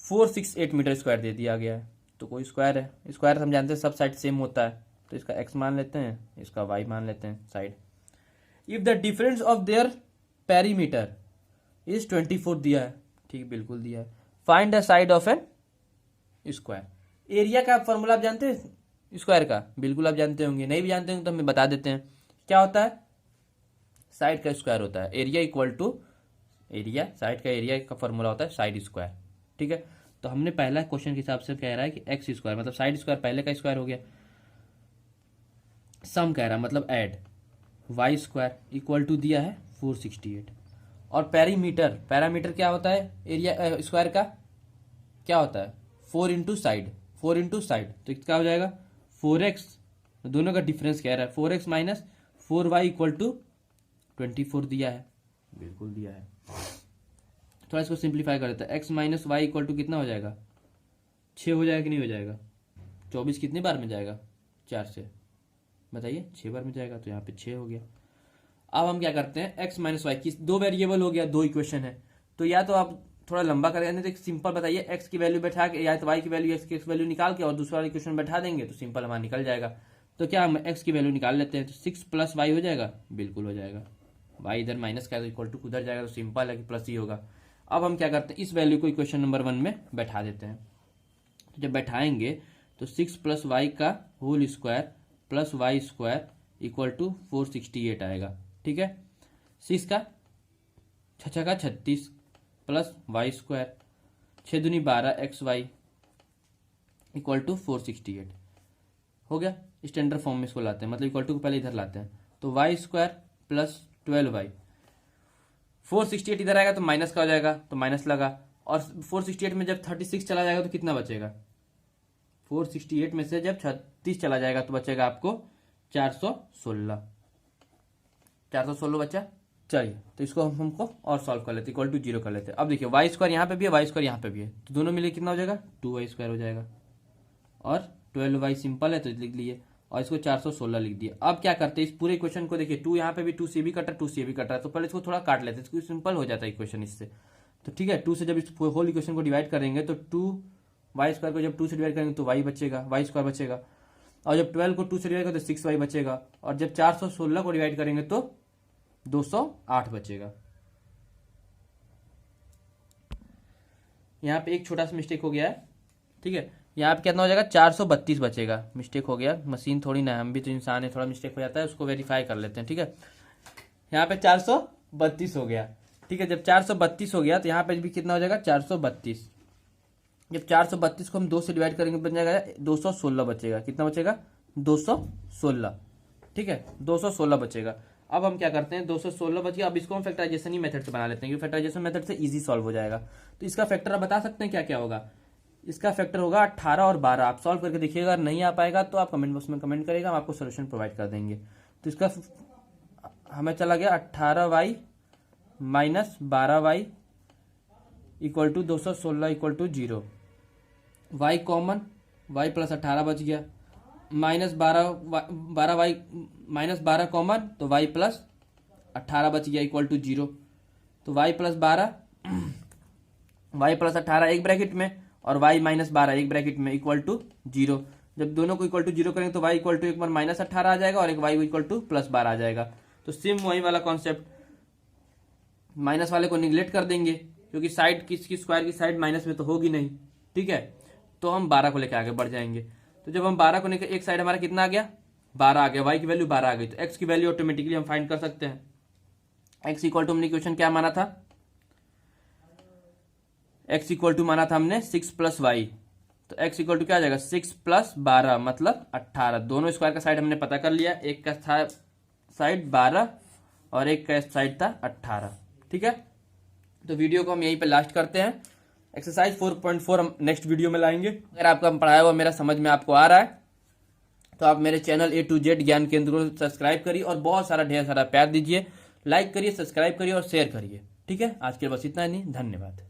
468 मीटर स्क्वायर दे दिया गया है। तो कोई स्क्वायर है, स्क्वायर हम जानते हैं सब साइड सेम होता है, तो इसका x मान लेते हैं, इसका y मान लेते हैं side. If the difference of their perimeter is 24 दिया है, ठीक, बिल्कुल दिया है। Find the side of an square. Area का फॉर्मूला आप जानते हैं, स्क्वायर का बिल्कुल आप जानते होंगे, नहीं भी जानते होंगे तो हमें बता देते हैं। क्या होता है, साइड का स्क्वायर होता है, area equal to area, side का एरिया का फॉर्मूला होता है साइड स्क्वायर। ठीक है, तो हमने पहला क्वेश्चन के हिसाब से कह रहा है कि एक्स स्क्वायर मतलब साइड स्क्वायर पहले का स्क्वायर हो गया, सम कह रहा है मतलब add y square equal to दिया है 468। और पैरामीटर क्या होता है एरिया स्क्वायर का, क्या होता है 4 इंटू साइड, तो क्या हो जाएगा 4x, दोनों का डिफरेंस कह रहा है 4x minus 4y equal to 24 दिया है, बिल्कुल दिया है। थोड़ा इसको सिंप्लीफाई कर देता है, x minus y equal to कितना हो जाएगा 6 हो जाएगा कि नहीं हो जाएगा, 24 कितने बार में जाएगा 4 से, बताइए 6 बार में जाएगा, तो यहाँ पे 6 हो गया। अब हम क्या करते हैं x माइनस वाई की दो वेरिएबल हो गया, दो इक्वेशन है, तो या तो आप थोड़ा लंबा कर देंगे तो सिंपल बताइए x की वैल्यू बैठा के या तो y की वैल्यू x की वैल्यू निकाल के और दूसरा वाला इक्वेशन बैठा देंगे तो सिंपल हमारा निकल जाएगा। तो क्या हम x की वैल्यू निकाल लेते हैं, तो 6 प्लस वाई हो जाएगा, बिल्कुल हो जाएगा, y इधर माइनस का तो इक्वल टू उधर जाएगा, तो सिंपल है कि प्लस ही होगा। अब हम क्या करते हैं इस वैल्यू को इक्वेशन नंबर 1 में बैठा देते हैं, तो जब बैठाएंगे तो 6 प्लस वाई का whole square plus y square equal to 468 आएगा, ठीक है। 6 का 6 का 36 प्लस वाई स्क्वायर 6 दूनी 12 एक्स वाई इक्वल टू 468 हो गया। स्टैंडर्ड फॉर्म में इसको लाते हैं, मतलब इक्वल टू को पहले इधर लाते हैं, तो वाई स्क्वायर प्लस 12y 468 इधर आएगा तो माइनस का हो जाएगा, तो माइनस लगा, और 468 में जब 36 चला जाएगा तो कितना बचेगा, 468 में से जब 36 चला जाएगा तो बचेगा आपको 416 बचा। चलिए तो इसको हमको और सॉल्व कर लेते, इक्वल टू 0 कर लेते हैं। अब देखिए वाई स्क्वायर यहाँ पे भी है, वाई स्क्वायर यहाँ पे भी है, तो दोनों मिले कितना हो जाएगा 2y स्क्वायर हो जाएगा, और 12y सिंपल है तो लिख लिए, और इसको 416 लिख दिया। अब क्या करते हैं इस पूरे इक्वेशन को, देखिए 2 यहाँ पे भी 2 से भी कटा 2 से भी कटा, तो पहले इसको थोड़ा काट लेते हैं, इसको सिंपल हो जाता है इक्वेशन इससे। तो ठीक है 2 से जब इस होल इक्वेशन को डिवाइड करेंगे तो 2y स्क्वायर को जब 2 से डिवाइड करेंगे तो y बचेगा, वाई स्क्वायर बचेगा, और जब 12 को 2 से डिवाइड करेंगे तो 6y बचेगा, और जब 416 को डिवाइड करेंगे तो 208 बचेगा। यहाँ पे एक छोटा सा मिस्टेक हो गया है, ठीक है, यहाँ पे कितना हो जाएगा 432 बचेगा, मिस्टेक हो गया, मशीन थोड़ी ना, हम भी तो इंसान है, थोड़ा मिस्टेक हो जाता है, उसको वेरीफाई कर लेते हैं, ठीक है। यहाँ पे 432 हो गया, ठीक है, जब 432 हो गया तो यहाँ पे भी कितना हो जाएगा 432, जब 432 को हम 2 से डिवाइड करेंगे बन जाएगा 216 बचेगा, कितना बचेगा 216, ठीक है 216 बचेगा। अब हम क्या करते हैं 216 बच गया, अब इसको हम फैक्टराइजेशन ही मेथड से बना लेते हैं, क्योंकि फैक्टराइजेशन मेथड से इजी सॉल्व हो जाएगा। तो इसका फैक्टर आप बता सकते हैं क्या क्या होगा, इसका फैक्टर होगा 18 और 12, आप सॉल्व करके देखिएगा, नहीं आ पाएगा तो आप कमेंट बॉक्स में कमेंट करेगा, हम आपको सोल्यूशन प्रोवाइड कर देंगे। तो इसका हमें चला गया 18y minus 12y equal to 216 equal to 0, y common, y plus 18 बच गया, माइनस 12y माइनस 12 कॉमन तो y प्लस 18 बच गया इक्वल टू 0, तो y प्लस 18 एक ब्रैकेट में और y माइनस 12 एक ब्रैकेट में इक्वल टू 0। जब दोनों को इक्वल टू 0 करेंगे तो y इक्वल टू एक बार माइनस 18 आ जाएगा और एक y इक्वल टू प्लस 12 आ जाएगा। तो सेम वही वाला कॉन्सेप्ट, माइनस वाले को निगलेक्ट कर देंगे क्योंकि साइड किसकी स्क्वायर की साइड माइनस में तो होगी नहीं, ठीक है, तो हम 12 को लेकर आगे बढ़ जाएंगे। तो जब हम 12 को लेकर एक साइड हमारा कितना आ गया 12 आ गया, y की वैल्यू 12 आ गई, तो x की वैल्यू ऑटोमेटिकली हम फाइंड कर सकते हैं। x इक्वल टू हमने इक्वेशन क्या माना था, x इक्वल टू माना था हमने 6 प्लस वाई, तो x इक्वल टू क्या आ जाएगा 6 प्लस 12 मतलब 18, दोनों स्क्वायर का साइड हमने पता कर लिया, एक का था साइड 12 और एक का साइड था 18, ठीक है। तो वीडियो को हम यहीं पे लास्ट करते हैं, एक्सरसाइज 4.4 हम नेक्स्ट वीडियो में लाएंगे। अगर आपका पढ़ाया हुआ मेरा समझ में आपको आ रहा है तो आप मेरे चैनल A to Z ज्ञान केंद्र को सब्सक्राइब करिए और बहुत सारा ढेर सारा प्यार दीजिए, लाइक करिए, सब्सक्राइब करिए और शेयर करिए, ठीक है। आज के बस इतना ही, धन्यवाद।